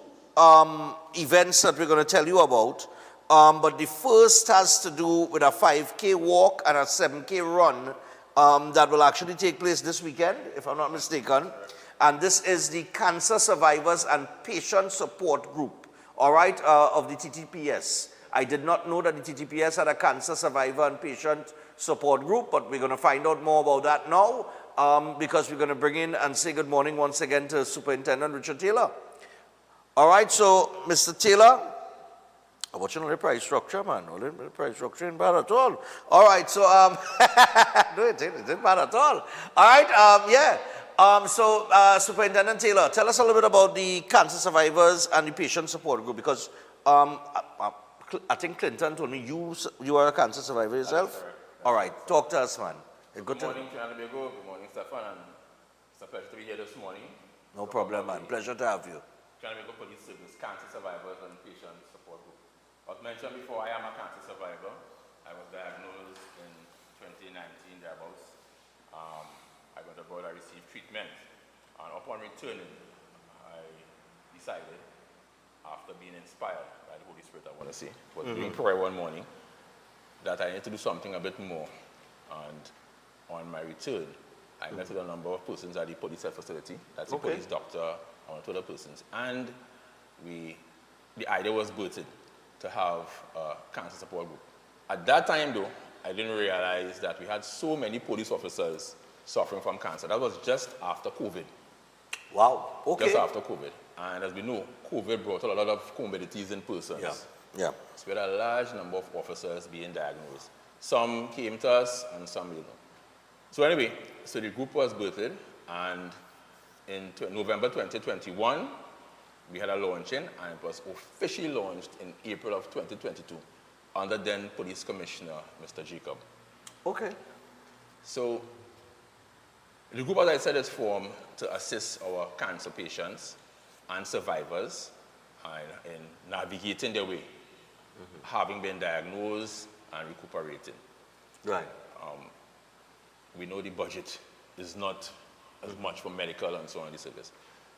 events that we're going to tell you about. But the first has to do with a 5K walk and a 7K run that will actually take place this weekend, if I'm not mistaken. And this is the Cancer Survivors and Patient Support Group, all right, of the TTPS. I did not know that the TTPS had a Cancer Survivor and Patient Support Group, but we're going to find out more about that now because we're going to bring in and say good morning once again to Superintendent Richard Taylor. All right, so Mr. Taylor, I'm watching on the price structure, man. The price structure ain't bad at all. All right, so, no, it ain't bad at all. All right, so Superintendent Taylor, tell us a little bit about the Cancer Survivors and the Patient Support Group, because I think Clinton told me you are a cancer survivor yourself. All right, talk to us, man. Good morning, Trinidad. Good morning, Stefan. And it's a pleasure to be here this morning. No problem, man. Pleasure to have you. Trinidad Police Service, Cancer Survivors and Patient Support Group. As mentioned before, I am a cancer survivor. I was diagnosed in 2019, thereabouts. I went abroad, I received treatment. And upon returning, I decided, after being inspired by the Holy Spirit, I want to say, was doing prayer one morning, that I need to do something a bit more. And on my return, I met with a number of persons at the police health facility. That's the police doctor, and two other persons. And the idea was birthed to have a cancer support group. At that time, though, I didn't realize that we had so many police officers suffering from cancer. That was just after COVID. Wow, okay. Just after COVID. And as we know, COVID brought a lot of comorbidities in persons. Yeah. So we had a large number of officers being diagnosed. Some came to us and some didn't. So anyway, so the group was birthed, and in November 2021, we had a launching, and it was officially launched in April of 2022 under then Police Commissioner, Mr. Jacob. Okay. So the group, as I said, is formed to assist our cancer patients and survivors in navigating their way, having been diagnosed and recuperating. Right. We know the budget is not as much for medical and so on in the service.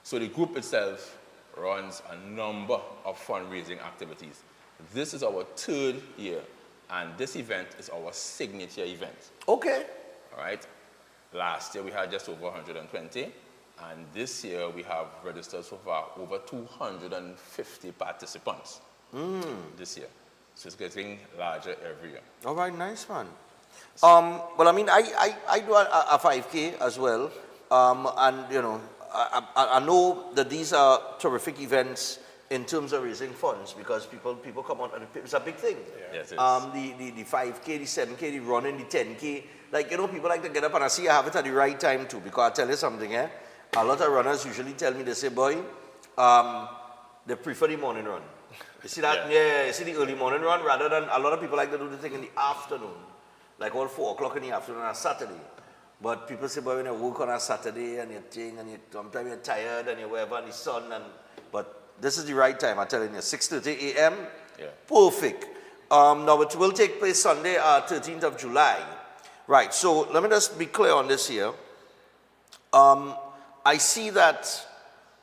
So the group itself runs a number of fundraising activities. This is our third year, and this event is our signature event. Okay. All right. Last year we had just over 120, and this year we have registered so far over 250 participants this year. So it's getting larger every year. All right, nice, man. Well, I mean, I do a 5K as well, and you know, I know that these are terrific events in terms of raising funds because people come out and it's a big thing. Yeah. Yes, it is. The 5K, the 7K, the running, the 10K. Like, you know, people like to get up, and I see I have it at the right time too, because I'll tell you something, a lot of runners usually tell me, they say, boy, they prefer the morning run. You see that? Yeah, you see the early morning run rather than, a lot of people like to do the thing in the afternoon, like all 4 o'clock in the afternoon on a Saturday. But people say, boy, when you work on a Saturday and sometimes you're tired and you're wherever in the sun, but this is the right time, I'm telling you, 6:30 a.m., perfect. Now, it will take place Sunday, 13th of July. Right, so let me just be clear on this here. I see that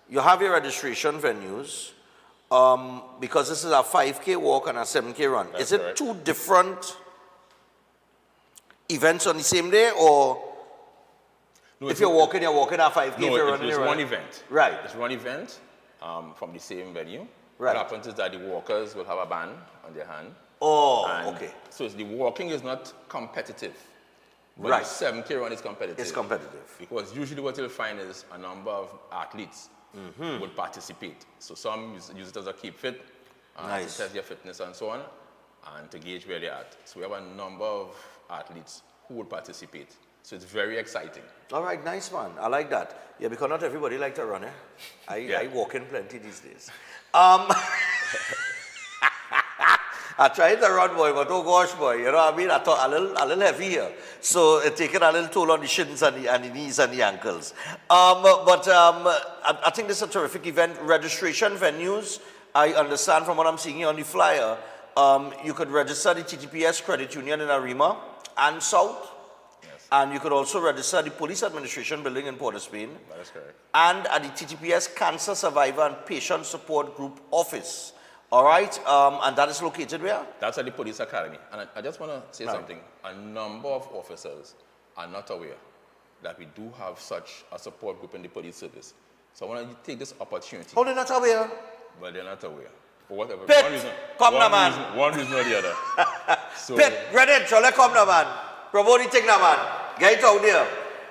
you have your registration venues because this is a 5K walk and a 7K run. That's is it correct. two different events on the same day, or? No, if you're walking at 5K. No, if you're running, it's you're one running. event. Right. It's one event from the same venue. Right. What happens is that the walkers will have a band on their hand. Oh, and okay. So the walking is not competitive. But Right. the 7K run is competitive. It's competitive. Because usually what you'll find is a number of athletes would participate. So some use it as a keep fit, Nice. to test their fitness and so on, and to gauge where they're at. So we have a number of athletes who would participate. So it's very exciting. All right, nice, man. I like that. Yeah, because not everybody like to run, I walk in plenty these days. I tried to run, boy, but oh gosh, boy, you know what I mean? I thought a little heavy here. So it's taken a little toll on the shins and the knees and the ankles. I think this is a terrific event. Registration venues, I understand from what I'm seeing here on the flyer, you could register the TTPS Credit Union in Arima and South. Yes. And you could also register the Police Administration building in Port of Spain. That is correct. And at the TTPS Cancer Survivor and Patient Support Group office. All right, and that is located where? That's at the Police Academy. And I just want to say Right. something. A number of officers are not aware that we do have such a support group in the police service. So I want to take this opportunity. How they not aware? But they're not aware. For whatever. Pitt, one reason, come one now, man. reason- one reason or the other. So, Pitt, Reddit, shall I come now, man? Promote the thing now, man. Get it out there,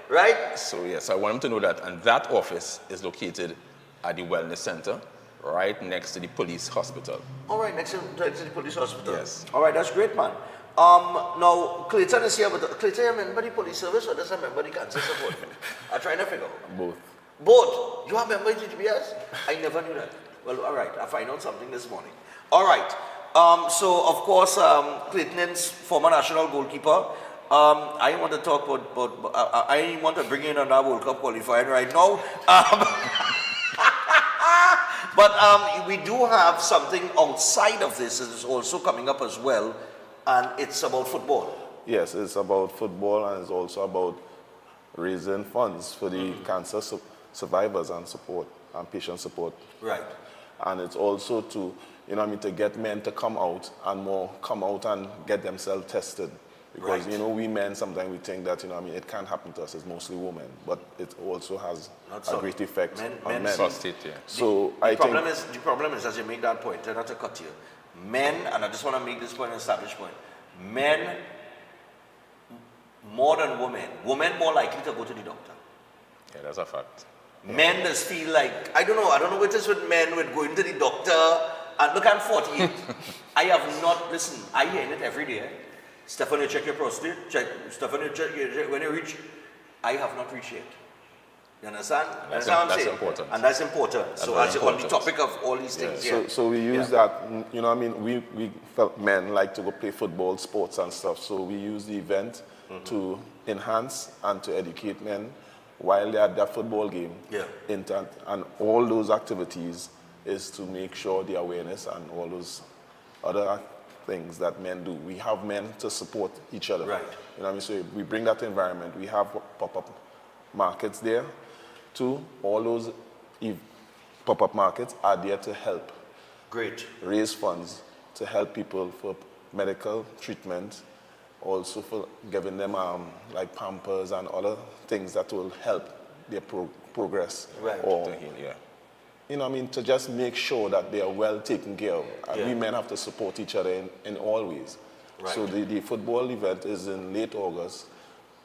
right? So yes, I want them to know that. And that office is located at the Wellness Center, right next to the police hospital. All right, next to the police hospital. Yes. All right, that's great, man. Now, Clayton is here, but Clayton, you member the police service or does a member the cancer support? I'm trying to figure out. Both. Both? You are a member of TTPS? I never knew that. Well, all right, I find out something this morning. All right. So, of course, Clayton is former national goalkeeper. I want to talk about I want to bring in another World Cup qualifier right now. But we do have something outside of this that is also coming up as well, and it's about football. Yes, it's about football, and it's also about raising funds for the cancer survivors and support and patient support. Right. And it's also to, to get men to come out and get themselves tested. Because, Right. we men, sometimes we think that, it can't happen to us. It's mostly women. But it also has Not a so. great effect on men. Prostate, yeah. So The I problem think... is, the problem is, as you make that point, not to cut you, men, and I just want to make this point, an established point, men more than women more likely to go to the doctor. Yeah, that's a fact. Men just feel like, I don't know what it is with men with going to the doctor, and look, I'm 48. I have not, listen, I hear it every day. Stefan, you check your prostate, Stefan, you check when you reach, I have not reached yet. You understand? That's what I'm that's saying? important. And that's important. That's So very as on the important. topic of all these things, yeah. So we use that, we felt men like to go play football, sports and stuff. So we use the event to enhance and to educate men while they're at their football game. Yeah. And all those activities is to make sure the awareness and all those other things that men do. We have men to support each other. Right. So we bring that environment. We have pop-up markets there too. All those pop-up markets are there to help. Great. Raise funds to help people for medical treatment, also for giving them like Pampers and other things that will help their progress. Right. Or, To heal, yeah. to just make sure that they are well taken care of. And Yeah. we men have to support each other in all ways. Right. So the football event is in late August,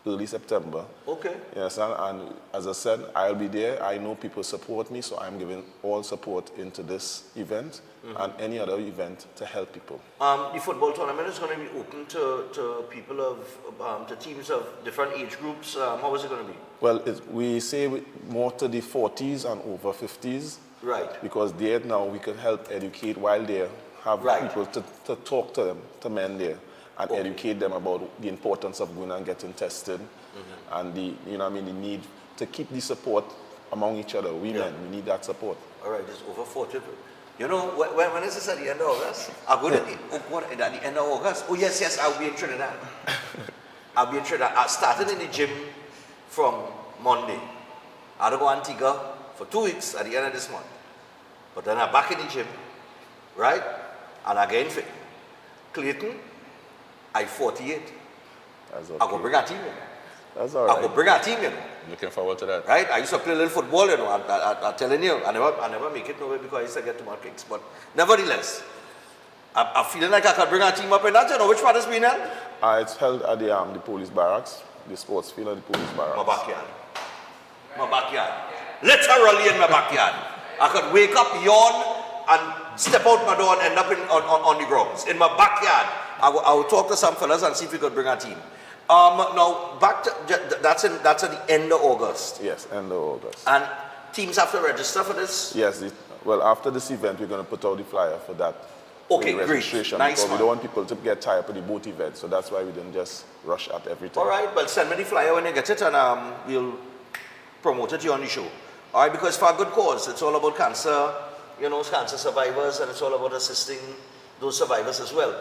early September. Okay. Yes, and as I said, I'll be there. I know people support me, so I'm giving all support into this event and any other event to help people. The football tournament is going to be open to people to teams of different age groups. How is it going to be? Well, we say more to the 40s and over 50s. Right. Because there now we can help educate while there, have Right. people to talk to them, to men there, and educate them about the importance of going and getting tested, and the need to keep the support among each other. We men, we need that support. All right, it's over 40. When is this at the end of August? I'm going to be at the end of August. Oh, yes, I'll be in Trinidad. I'll be in Trinidad. I started in the gym from Monday. I'll go to Antigua for 2 weeks at the end of this month. But then I'm back in the gym, right? And I get in fit. Clayton, I'm 48. That's I go bring a team, That's all right. I go bring a team, Looking forward to that. Right? I used to play a little football, you know. I'm telling you, I never make it nowhere because I used to get too much kicks. But nevertheless, I'm feeling like I could bring our team up in that. You know which part is being held? It's held at the police barracks, the sports field at the police barracks. My backyard. My backyard. Literally in my backyard. I could wake up, yawn, and step out my door and end up on the grounds. In my backyard. I will talk to some fellas and see if we could bring our team. Now, back to, that's at the end of August. Yes, end of August. And teams have to register for this? Yes, well, after this event, we're going to put out the flyer for that. Okay, for the registration, great. Nice, because we don't want people to get tired for the boat event, so that's why we didn't just rush at everything. All right, well, send me the flyer when you get it, and we'll promote it here on the show. All right, because for a good cause. It's all about cancer, you know, cancer survivors, and it's all about assisting those survivors as well.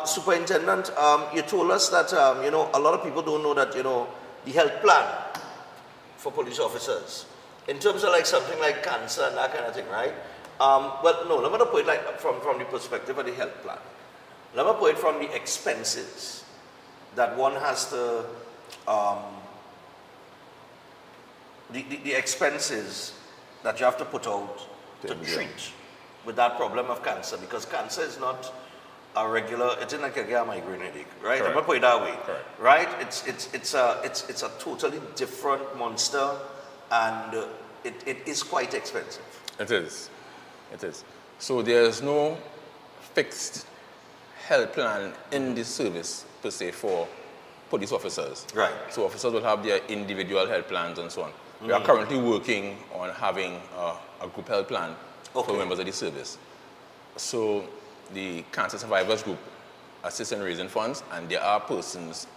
Superintendent, you told us that, you know, a lot of people don't know that, you know, the health plan for police officers, in terms of like something like cancer and that kind of thing, right? Well, no, let me not put it like from the perspective of the health plan. Let me put it from the expenses that one has to, the expenses that you have to put out to treat with that problem of cancer, because cancer is not a regular, it's not like a migraine headache, right? I'm gonna put it that way, right? It's a totally different monster, and it is quite expensive. It is. It is. So there's no fixed health plan in the service per se for police officers. Right. So officers will have their individual health plans and so on. We are currently working on having a group health plan for members of the service. So the Cancer Survivors Group assists in raising funds, and there are persons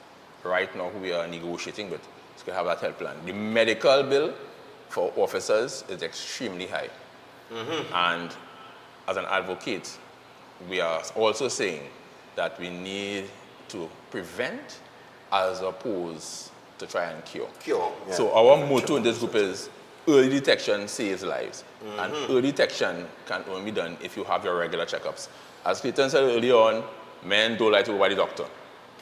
right now who we are negotiating with to have that health plan. The medical bill for officers is extremely high. And as an advocate, we are also saying that we need to prevent as opposed to try and cure. Yeah. So our motto in this group is early detection saves lives. And early detection can only be done if you have your regular checkups. As Clayton said earlier on, men don't like to go by the doctor.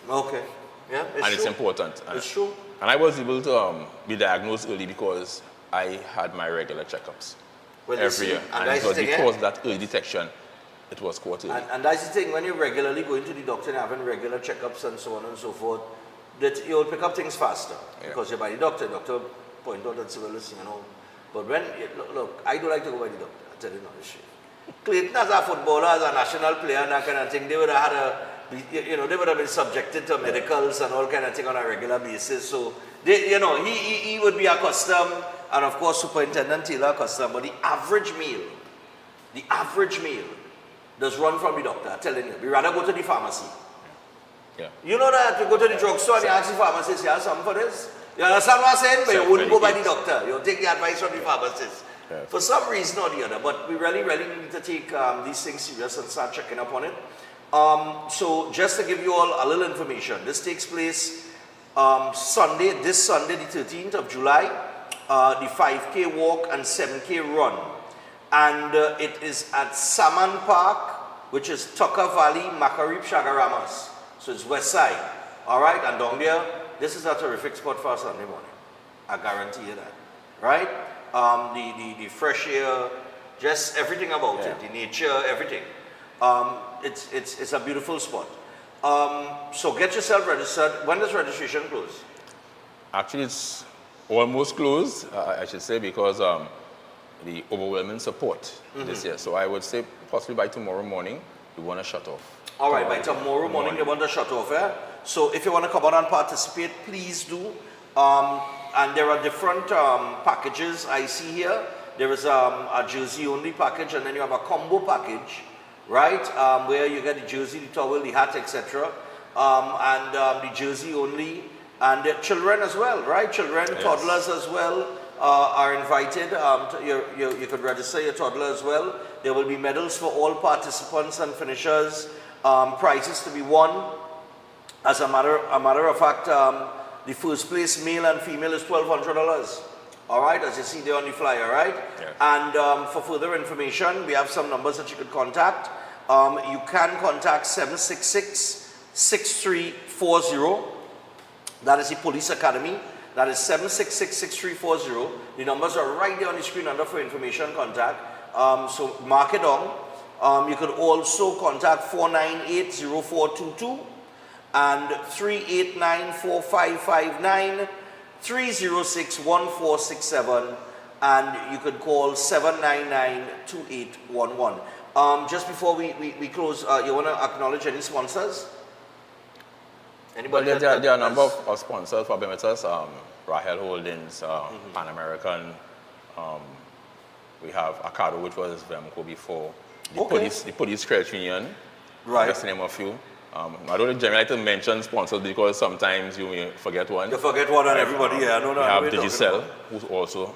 Okay. Yeah, It's important. It's true. And I was able to be diagnosed early because I had my regular checkups every year. And it was because of that early detection, it was quite early. And that's the thing, when you regularly go into the doctor and having regular checkups and so on and so forth, that you'll pick up things faster. Because you're by the doctor point out and say, well, listen, you know. But when, look, I don't like to go by the doctor, I tell you not the shit. Clayton, as a footballer, as a national player and that kind of thing, they would have had they would have been subjected to medicals and all kind of thing on a regular basis. So, he would be accustomed, and of course, Superintendent Taylor accustomed, but the average meal does run from the doctor, I'm telling you. We rather go to the pharmacy. Yeah. You know that you go to the drugstore and you ask the pharmacist, you have something for this? You understand what I'm saying? But you wouldn't go by the doctor. You'll take the advice from the pharmacist. Yeah. For some reason or the other, but we really need to take these things serious and start checking up on it. So just to give you all a little information, this takes place this Sunday, the 13th of July, the 5K walk and 7K run. And it is at Saman Park, which is Tucker Valley, Makarib, Shagaramas. So it's west side. All right, and down there, this is a terrific spot for a Sunday morning. I guarantee you that. Right? The fresh air, just everything about it, the nature, everything. It's a beautiful spot. So get yourself registered. When does registration close? Actually, it's almost closed, I should say, because the overwhelming support this year. So I would say possibly by tomorrow morning, we want to shut off. All right, by tomorrow morning, you want to shut off, eh? So if you want to come out and participate, please do. And there are different packages I see here. There is a jersey-only package, and then you have a combo package, right? Where you get the jersey, the towel, the hat, etc. And the jersey only, and the children as well, right? Children, toddlers as well are invited. You could register your toddler as well. There will be medals for all participants and finishers. Prizes to be won. As a matter of fact, the first place male and female is $1,200. All right, as you see there on the flyer, right? Yes. And for further information, we have some numbers that you could contact. You can contact 766-6340. That is the Police Academy. That is 766-6340. The numbers are right there on the screen under for information contact. So mark it down. You could also contact 498-0422 and 389-4559, 306-1467, and you could call 799-2811. Just before we close, you want to acknowledge any sponsors? Anybody? Well, there are a number of sponsors for with us. Rahel Holdings, Pan American. We have Acado, which was Vemco before. The Police Credit Union. Right. That's the name of few. I don't generally like to mention sponsors because sometimes you may forget one. You forget one on everybody, yeah. We have Digicel, who's also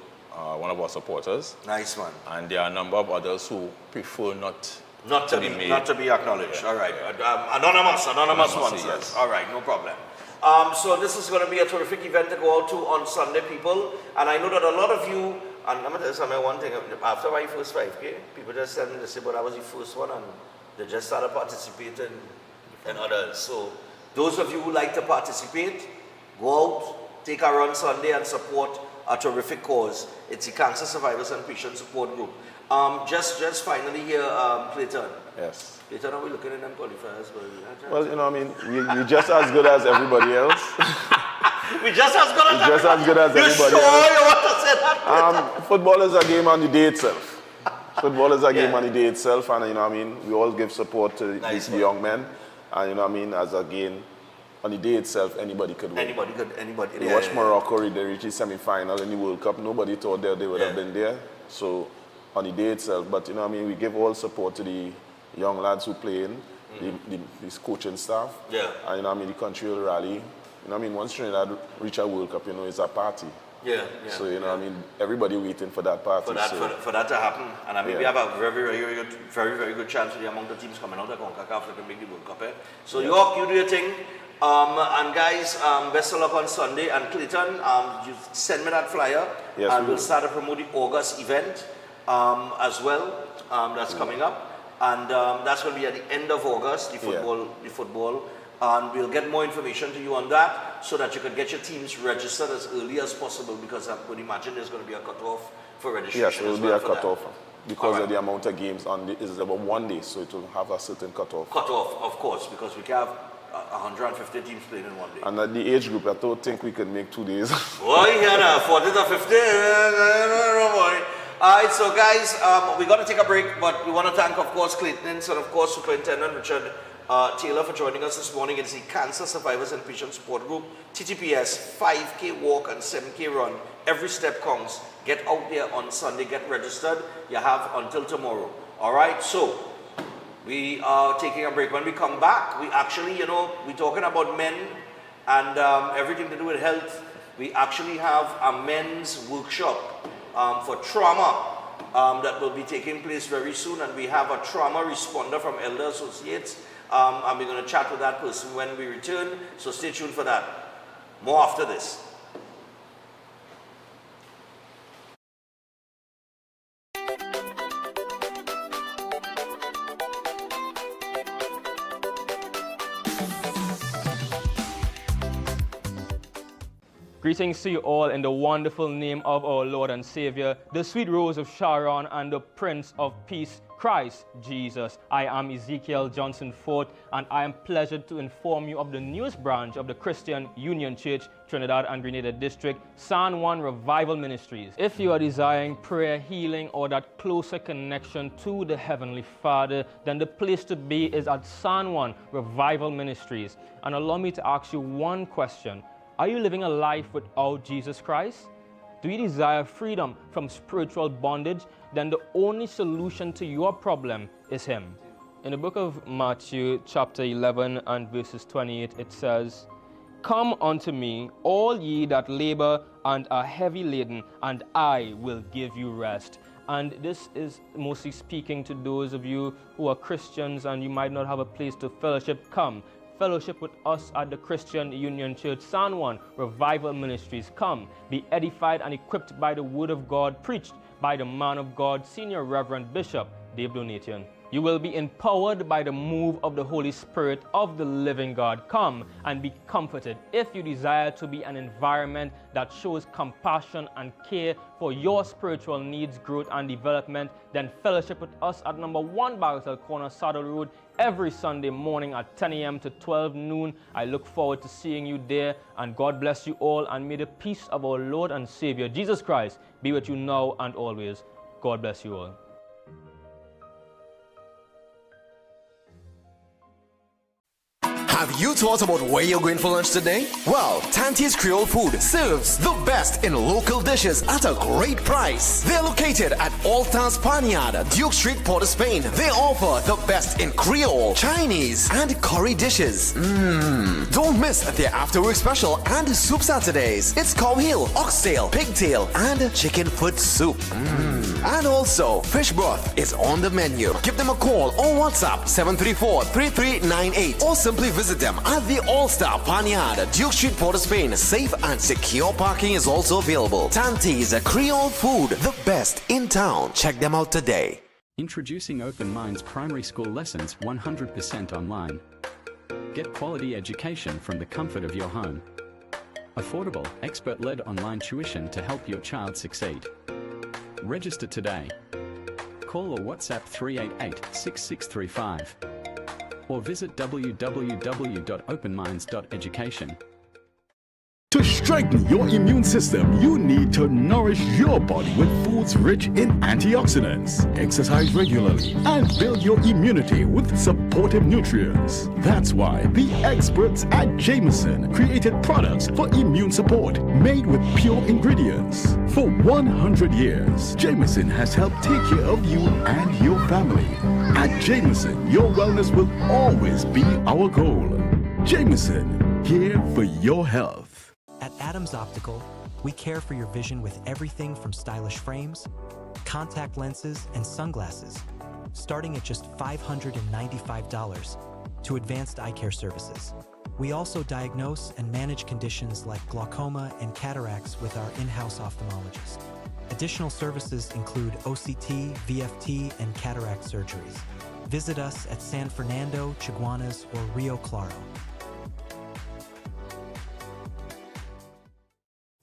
one of our supporters. Nice one. And there are a number of others who prefer not to be acknowledged. All right. Anonymous sponsors. Yes. All right, no problem. So this is going to be a terrific event to go out to on Sunday, people. And I know that a lot of you, and I'm going to tell you something, one thing, after my first 5K, people just tell me, they say, but I was the first one, and they just started participating in others. So those of you who like to participate, go out, take a run Sunday and support a terrific cause. It's the Cancer Survivors and Patient Support Group. Just finally here, Clayton. Yes. Clayton, are we looking at them qualifiers? Well, you know, I mean, we're just as good as everybody else. We're just as good as Just as good as everybody else. You sure you want to say that? Football is a game on the day itself. Football is a game on the day itself, and you know what I mean, we all give support to these young men, and you know what I mean, as a game, on the day itself, anybody could win. Anybody. We watched Morocco, they reached the semi-final in the World Cup. Nobody thought they would have been there. So on the day itself, but you know what I mean, we give all support to the young lads who play in, this coaching staff. Yeah. And you know what I mean, the country will rally. You know what I mean, once Trinidad reach a World Cup, you know, it's a party. Yeah. So you know what I mean, everybody waiting for that party. For that to happen, and I mean we have a very good chance with the amount of teams coming out of CONCACAF that can make the World Cup. So York, you do your thing, and guys, best of luck on Sunday. And Clayton, you send me that flyer, and we'll start to promote the August event as well. That's coming up, and that's going to be at the end of August. The football. And we'll get more information to you on that so that you can get your teams registered as early as possible, because I would imagine there's going to be a cutoff for registration. Yes, it will be a cutoff because of the amount of games is about 1 day, so it will have a certain cutoff. Cutoff, of course, because we can have 150 teams playing in 1 day. And at the age group, I don't think we could make 2 days. Boy, yeah, 40 to 50. All right, so guys, we're going to take a break, but we want to thank, of course, Clayton and of course, Superintendent Richard Taylor for joining us this morning. It's the Cancer Survivors and Patient Support Group, TTPS, 5K walk and 7K run. Every step counts. Get out there on Sunday, get registered. You have until tomorrow. All right, so we are taking a break. When we come back, we actually, you know, we're talking about men and everything to do with health. We actually have a men's workshop for trauma that will be taking place very soon, and we have a trauma responder from Elder Associates. And we're going to chat with that person when we return, so stay tuned for that. More after this. Greetings to you all in the wonderful name of our Lord and Savior, the sweet Rose of Sharon and the Prince of Peace, Christ Jesus. I am Ezekiel Johnson Fort, and I am pleasured to inform you of the newest branch of the Christian Union Church, Trinidad and Grenada District, San Juan Revival Ministries. If you are desiring prayer, healing, or that closer connection to the Heavenly Father, then the place to be is at San Juan Revival Ministries. And allow me to ask you one question. Are you living a life without Jesus Christ? Do you desire freedom from spiritual bondage? Then the only solution to your problem is Him. In the book of Matthew chapter 11 and verses 28, it says, "Come unto me, all ye that labor and are heavy laden, and I will give you rest." And this is mostly speaking to those of you who are Christians and you might not have a place to fellowship. Come. Fellowship with us at the Christian Union Church, San Juan Revival Ministries. Come, be edified and equipped by the Word of God, preached by the man of God, Senior Reverend Bishop Dave Donation. You will be empowered by the move of the Holy Spirit of the living God. Come and be comforted. If you desire to be an environment that shows compassion and care for your spiritual needs, growth, and development, then fellowship with us at number 1 Bagatelle Corner, Saddle Road, every Sunday morning at 10 a.m. to 12 noon. I look forward to seeing you there, and God bless you all, and may the peace of our Lord and Savior, Jesus Christ, be with you now and always. God bless you all. Have you thought about where you're going for lunch today? Well, Tante's Creole Food serves the best in local dishes at a great price. They're located at Alta's Panyard, Duke Street, Port of Spain. They offer the best in Creole, Chinese, and curry dishes. Don't miss their after-work special and soup Saturdays. It's cow heel, oxtail, pigtail, and chicken foot soup. And also, fish broth is on the menu. Give them a call or WhatsApp 734-3398 or simply visit them at the All-Star Panyard, Duke Street, Port of Spain. Safe and secure parking is also available. Tante's Creole Food, the best in town. Check them out today. Introducing Open Minds primary school lessons 100% online. Get quality education from the comfort of your home. Affordable, expert-led online tuition to help your child succeed. Register today. Call or WhatsApp 388-6635 or visit www.openminds.education. To strengthen your immune system, you need to nourish your body with foods rich in antioxidants. Exercise regularly and build your immunity with supportive nutrients. That's why the experts at Jameson created products for immune support made with pure ingredients. For 100 years, Jameson has helped take care of you and your family. At Jameson, your wellness will always be our goal. Jameson, here for your health. At Adams Optical, we care for your vision with everything from stylish frames, contact lenses, and sunglasses, starting at just $595, to advanced eye care services. We also diagnose and manage conditions like glaucoma and cataracts with our in-house ophthalmologist. Additional services include OCT, VFT, and cataract surgeries. Visit us at San Fernando, Chaguanas, or Rio Claro.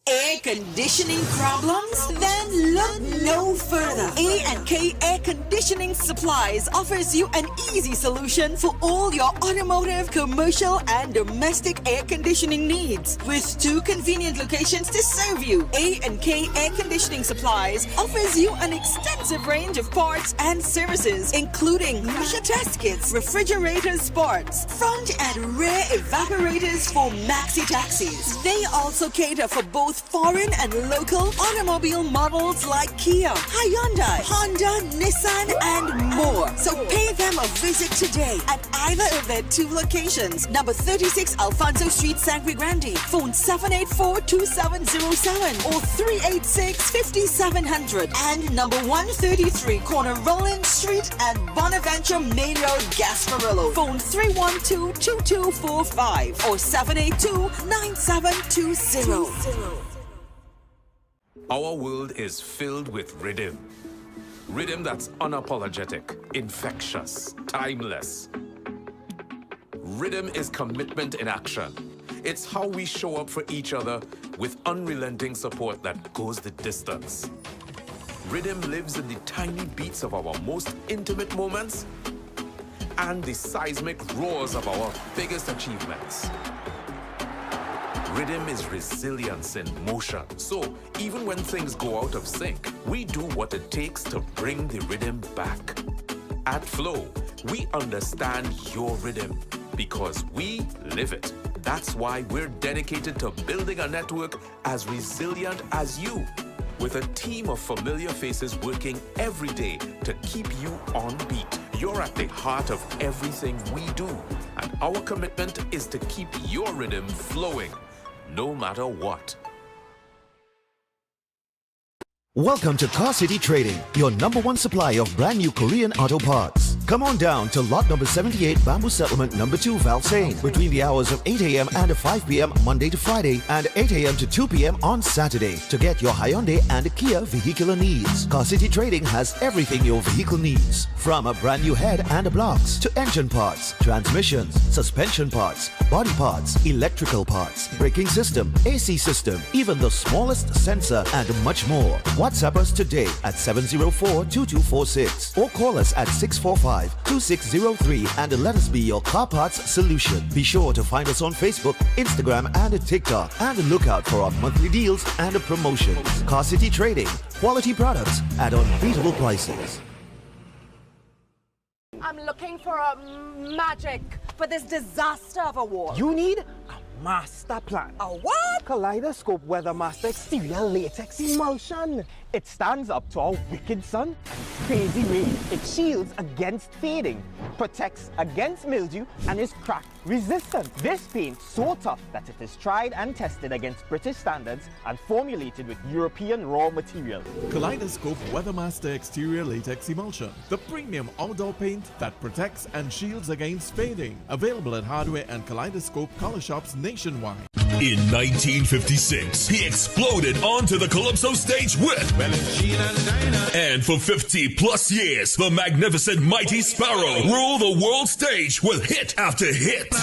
Air conditioning problems? Then look no further. A&K Air Conditioning Supplies offers you an easy solution for all your automotive, commercial, and domestic air conditioning needs. With 2 convenient locations to serve you, A&K Air Conditioning Supplies offers you an extensive range of parts and services, including pressure test kits, refrigerators, parts, front and rear evaporators for maxi taxis. They also cater for both foreign and local automobile models like Kia, Hyundai, Honda, Nissan, and more. So pay them a visit today at either of their 2 locations. Number 36 Alfonso Street, Sangre Grande. Phone 784-2707 or 386-5700. And number 133 Corner Roland Street and Bonaventure Main Road, Gasparillo. Phone 312-2245 or 782-9720. Our world is filled with rhythm. Rhythm that's unapologetic, infectious, timeless. Rhythm is commitment in action. It's how we show up for each other with unrelenting support that goes the distance. Rhythm lives in the tiny beats of our most intimate moments and the seismic roars of our biggest achievements. Rhythm is resilience in motion. So even when things go out of sync, we do what it takes to bring the rhythm back. At Flow, we understand your rhythm because we live it. That's why we're dedicated to building a network as resilient as you, with a team of familiar faces working every day to keep you on beat. You're at the heart of everything we do, and our commitment is to keep your rhythm flowing, no matter what. Welcome to Car City Trading, your #1 supplier of brand new Korean auto parts. Come on down to lot number 78, Bamboo Settlement number 2, Valsain, between the hours of 8 a.m. and 5 p.m. Monday to Friday and 8 a.m. to 2 p.m. on Saturday to get your Hyundai and Kia vehicular needs. Car City Trading has everything your vehicle needs, from a brand new head and blocks to engine parts, transmissions, suspension parts, body parts, electrical parts, braking system, AC system, even the smallest sensor, and much more. WhatsApp us today at 704-2246 or call us at 645-2603 and let us be your car parts solution. Be sure to find us on Facebook, Instagram, and TikTok, and look out for our monthly deals and promotions. Car City Trading, quality products at unbeatable prices. I'm looking for a magic for this disaster of a war. You need a master plan. A what? Kaleidoscope Weather Master Exterior Latex Emulsion. It stands up to our wicked sun and crazy rain. It shields against fading, protects against mildew, and is crack resistant. This paint so tough that it is tried and tested against British standards and formulated with European raw material. Kaleidoscope Weathermaster Exterior Latex Emulsion, the premium outdoor paint that protects and shields against fading. Available at hardware and Kaleidoscope color shops nationwide. In 1956, he exploded onto the Calypso stage with and for 50 plus years, the magnificent Mighty Sparrow ruled the world stage with hit after hit.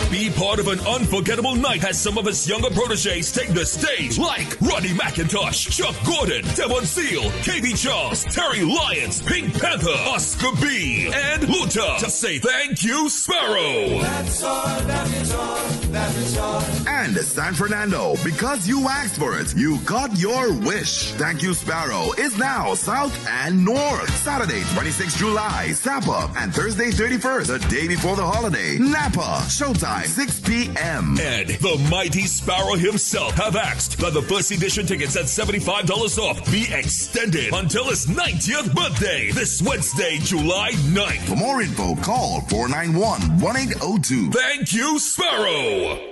Be part of an unforgettable night as some of his younger proteges take the stage, like Roddy McIntosh, Chuck Gordon, Devon Seal, KB Charles, Terry Lyons, Pink Panther, Oscar B, and Luther to say thank you, Sparrow. That's all, that is all, that is all. And San Fernando, because you asked for it, you got your wish. Thank You Sparrow is now South and North. Saturday, 26 July, Sapa, and Thursday, 31st, the day before the holiday, Napa. Showtime, 6 p.m. And the Mighty Sparrow himself have asked that the first edition tickets at $75 off be extended until his 90th birthday, this Wednesday, July 9th. For more info, call 491-1802. Thank You, Sparrow.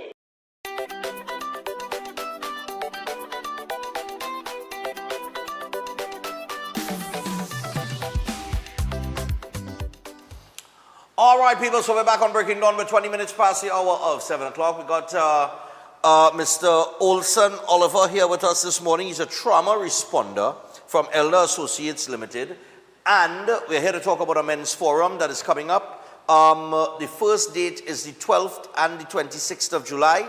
All right, people, so we're back on Breaking Dawn. We're 20 minutes past the hour of 7 o'clock. We got Mr. Olson Oliver here with us this morning. He's a trauma responder from Elder Associates Limited. And we're here to talk about a men's forum that is coming up. The first date is the 12th and the 26th of July.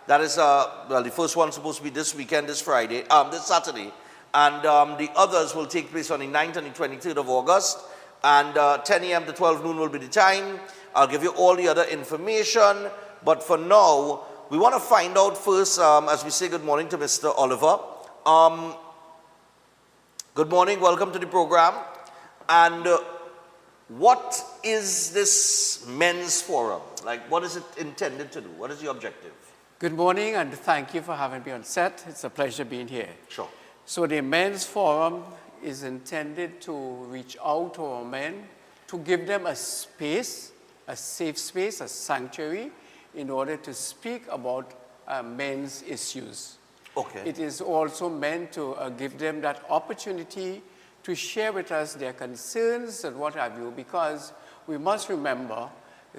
That is, well, the first one's supposed to be this weekend, this Friday, this Saturday. And the others will take place on the 9th and the 23rd of August. And 10 a.m. to 12 noon will be the time. I'll give you all the other information. But for now, we want to find out first, as we say good morning to Mr. Oliver. Good morning, welcome to the program. And what is this men's forum? Like, what is it intended to do? What is the objective? Good morning, and thank you for having me on set. It's a pleasure being here. Sure. So the men's forum is intended to reach out to our men, to give them a space, a safe space, a sanctuary, in order to speak about men's issues. Okay. It is also meant to give them that opportunity to share with us their concerns and what have you, because we must remember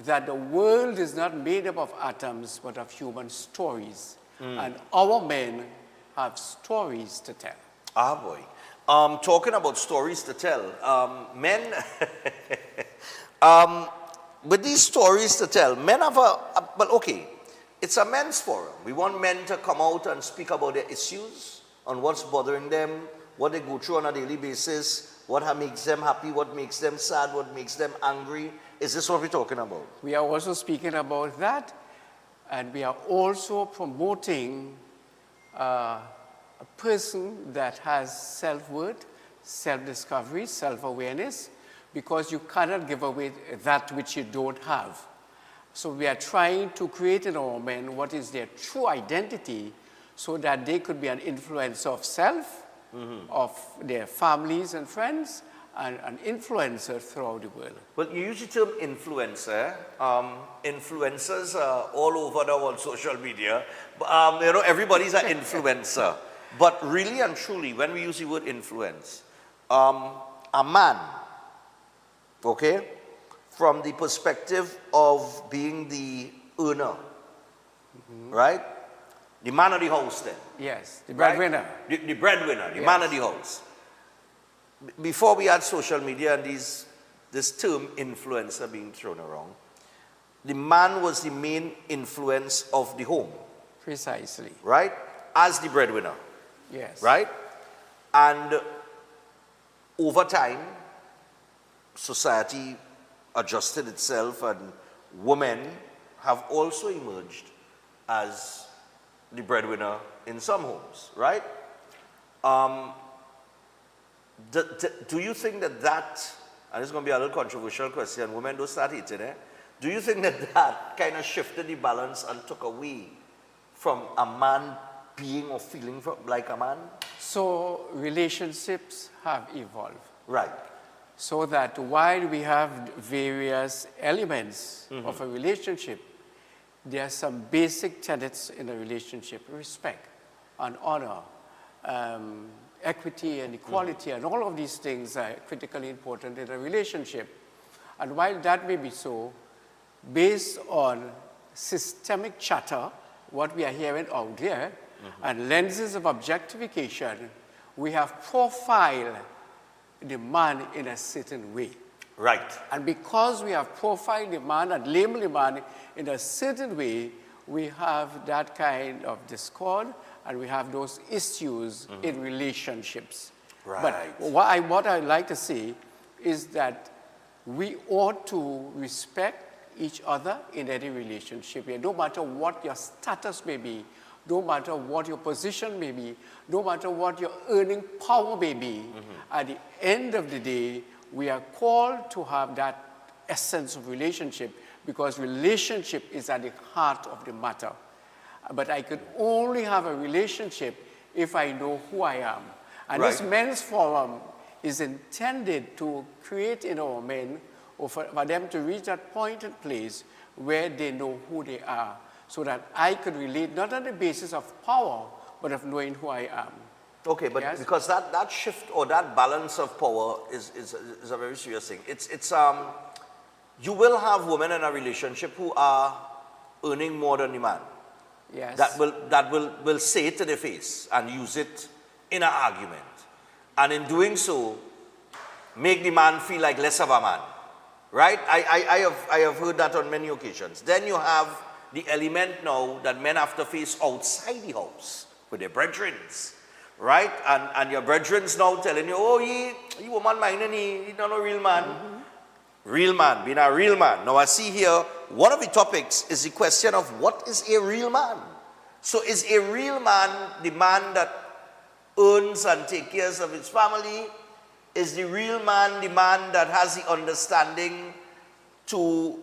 that the world is not made up of atoms, but of human stories. And our men have stories to tell. Ah, boy. Talking about stories to tell, men, with these stories to tell, men have but okay, it's a men's forum. We want men to come out and speak about their issues, on what's bothering them, what they go through on a daily basis, what makes them happy, what makes them sad, what makes them angry. Is this what we're talking about? We are also speaking about that, and we are also promoting a person that has self-worth, self-discovery, self-awareness, because you cannot give away that which you don't have. So we are trying to create in our men what is their true identity, so that they could be an influencer of self, of their families and friends, and an influencer throughout the world. Well, you use the term influencer. Influencers are all over now on social media. You know, everybody's an influencer. But really and truly, when we use the word influence, a man okay, from the perspective of being the earner, right? The man of the house then. Yes, the right? breadwinner. The breadwinner, the Yes. man of the house. Before we had social media and this term influencer being thrown around, the man was the main influence of the home. Precisely. Right? As the breadwinner. Yes. Right? And over time, society adjusted itself and women have also emerged as the breadwinner in some homes, right? Do you think that, and it's going to be a little controversial question, women don't start eating it, do you think that kind of shifted the balance and took away from a man being or feeling like a man? So relationships have evolved. Right. So that while we have various elements of a relationship, there are some basic tenets in a relationship: respect and honor, equity and equality, and all of these things are critically important in a relationship. And while that may be so, based on systemic chatter, what we are hearing out there, and lenses of objectification, we have profiled the man in a certain way. Right. And because we have profiled the man and labeled the man in a certain way, we have that kind of discord and we have those issues in relationships. Right. But what I'd like to say is that we ought to respect each other in any relationship. No matter what your status may be, no matter what your position may be, no matter what your earning power may be, at the end of the day, we are called to have that essence of relationship, because relationship is at the heart of the matter. But I could only have a relationship if I know who I am. And this men's forum is intended to create in our men, or for them to reach that point and place where they know who they are, so that I could relate not on the basis of power, but of knowing who I am. Okay, but Yes? because that shift or that balance of power is a very serious thing. You will have women in a relationship who are earning more than the man. Yes. That will say it to their face and use it in an argument. And in doing so, make the man feel like less of a man. Right? I have heard that on many occasions. Then you have the element now that men have to face outside the house with their brethren. Right? And your brethren's now telling you, oh, he woman minding, he not a real man. Real man, being a real man. Now I see here, one of the topics is the question of what is a real man? So is a real man the man that earns and takes care of his family? Is the real man the man that has the understanding to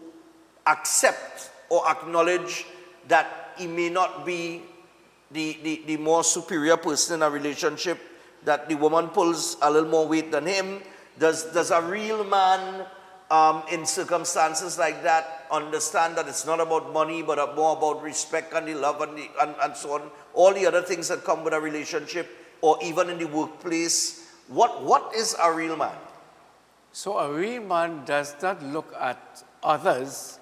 accept or acknowledge that he may not be the more superior person in a relationship, that the woman pulls a little more weight than him? Does a real man in circumstances like that understand that it's not about money but more about respect and the love and so on, all the other things that come with a relationship, or even in the workplace? What is a real man? So a real man does not look at others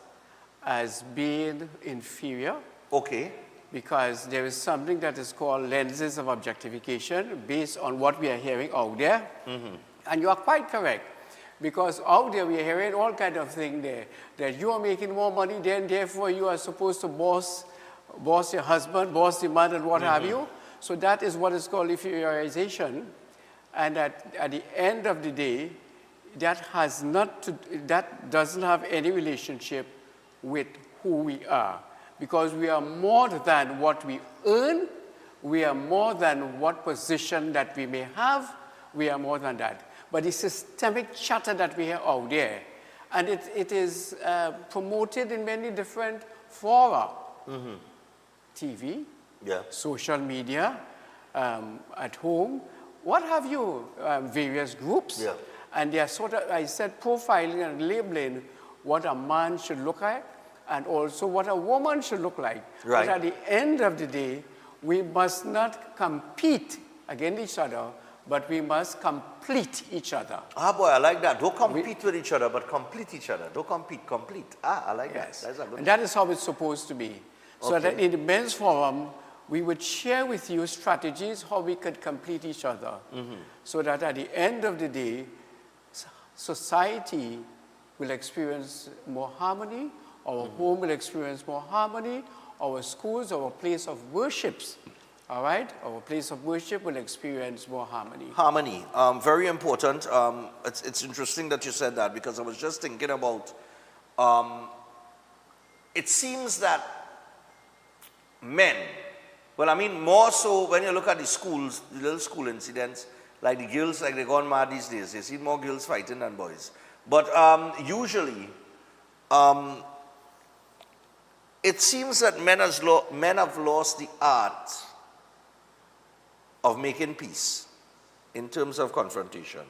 as being inferior. Okay. Because there is something that is called lenses of objectification based on what we are hearing out there. And you are quite correct. Because out there we are hearing all kinds of things there. That you are making more money, then therefore you are supposed to boss your husband, boss the man, and what have you. So that is what is called inferiorization. And at the end of the day, that doesn't have any relationship with who we are. Because we are more than what we earn, we are more than what position that we may have, we are more than that. But the systemic chatter that we hear out there, and it is promoted in many different fora. TV, social media, at home, what have you, various groups. And they are sort of, I said, profiling and labeling what a man should look like and also what a woman should look like. Right. But at the end of the day, we must not compete against each other, but we must complete each other. Ah, boy, I like that. Don't compete with each other, but complete each other. Don't compete, complete. Ah, I like Yes. that. That's a good And that is how it's supposed to be. So Okay. that in the men's forum, we would share with you strategies how we could complete each other. So that at the end of the day, society will experience more harmony, our home will experience more harmony, our schools, our place of worships, all right? Our place of worship will experience more harmony. Harmony, very important. It's interesting that you said that because I was just thinking about, it seems that men, well, I mean, more so when you look at the schools, the little school incidents, like the girls, like they're gone mad these days. You see more girls fighting than boys. But usually, it seems that men have lost the art of making peace in terms of confrontation.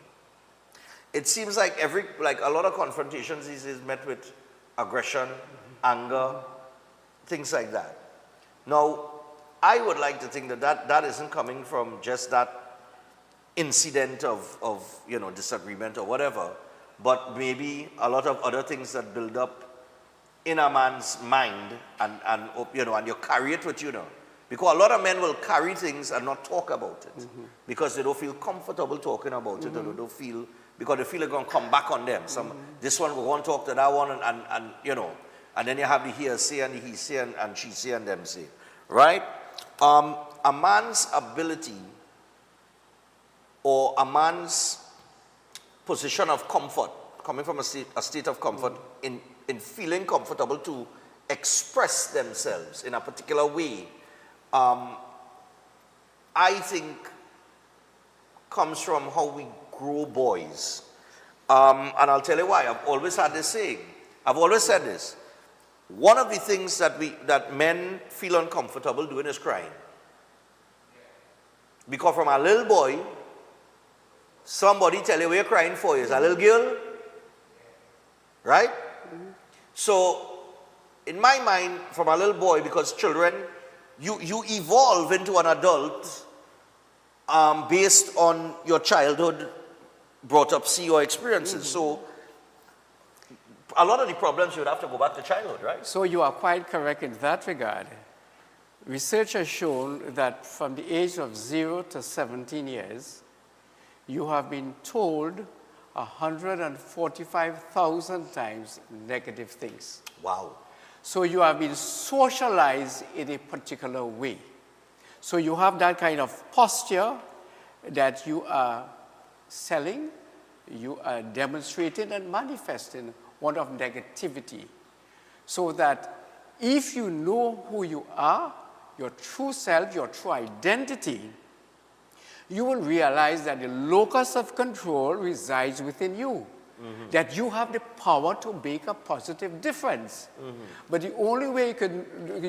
It seems like a lot of confrontations these days met with aggression, anger, things like that. Now, I would like to think that isn't coming from just that incident of disagreement or whatever, but maybe a lot of other things that build up in a man's mind and you carry it with you now. Because a lot of men will carry things and not talk about it because they don't feel comfortable talking about it, or they don't feel, because they feel it's going to come back on them. This one will go and talk to that one and then you have the he say and the he say and she say and them say, right? A man's ability or a man's position of comfort, coming from a state of comfort, in feeling comfortable to express themselves in a particular way, I think comes from how we grow boys. And I'll tell you why. I've always had this saying. I've always said this. One of the things that men feel uncomfortable doing is crying. Because from a little boy, somebody tell you what you're crying for is a little girl, right? So, in my mind, from a little boy, because children, you evolve into an adult based on your childhood brought up, see your experiences. So, a lot of the problems you would have to go back to childhood, right? So you are quite correct in that regard. Research has shown that from the age of 0 to 17 years, you have been told 145,000 times negative things. Wow. So you have been socialized in a particular way. So you have that kind of posture that you are selling, you are demonstrating and manifesting one of negativity. So that if you know who you are, your true self, your true identity, you will realize that the locus of control resides within you. That you have the power to make a positive difference. But the only way you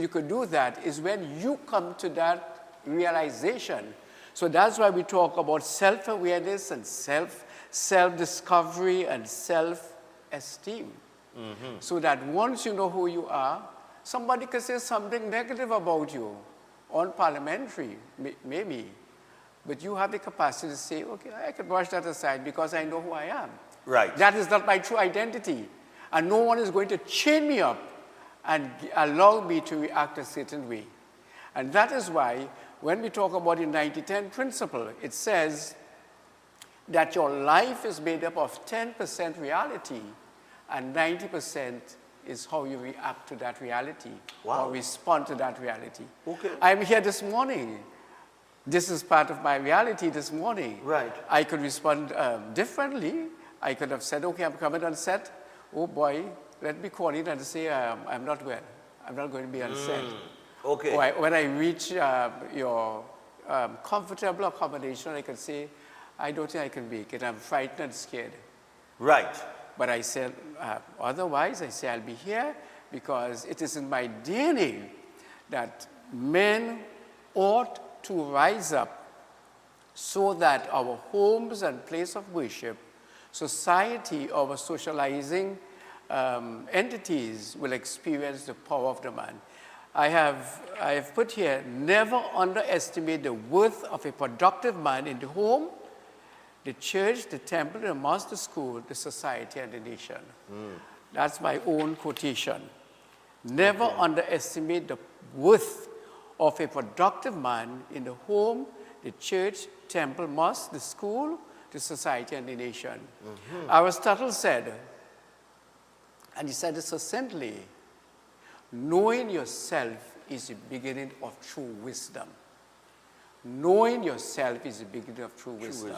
could do that is when you come to that realization. So that's why we talk about self-awareness and self-discovery and self-esteem. So that once you know who you are, somebody can say something negative about you, unparliamentary, maybe. But you have the capacity to say, okay, I can brush that aside because I know who I am. Right. That is not my true identity. And no one is going to chain me up and allow me to react a certain way. And that is why when we talk about the 90-10 principle, it says that your life is made up of 10% reality and 90% is how you react to that reality or respond to that reality. Okay. I'm here this morning. This is part of my reality this morning. Right. I could respond differently. I could have said, okay, I'm coming on set. Oh boy, let me call in and say, I'm not well. I'm not going to be on set. Okay. Or when I reach your comfortable accommodation, I can say, I don't think I can make it. I'm frightened and scared. Right. But I said, otherwise, I say, I'll be here because it is in my DNA that men ought to rise up so that our homes and place of worship, society, our socializing entities will experience the power of the man. I have put here, never underestimate the worth of a productive man in the home, the church, the temple, the mosque, the school, the society, and the nation. That's my own quotation. Never underestimate the worth of a productive man in the home, the church, temple, mosque, the school, the society, and the nation. Aristotle said, and he said it succinctly, knowing yourself is the beginning of true wisdom. Knowing yourself is the beginning of true wisdom.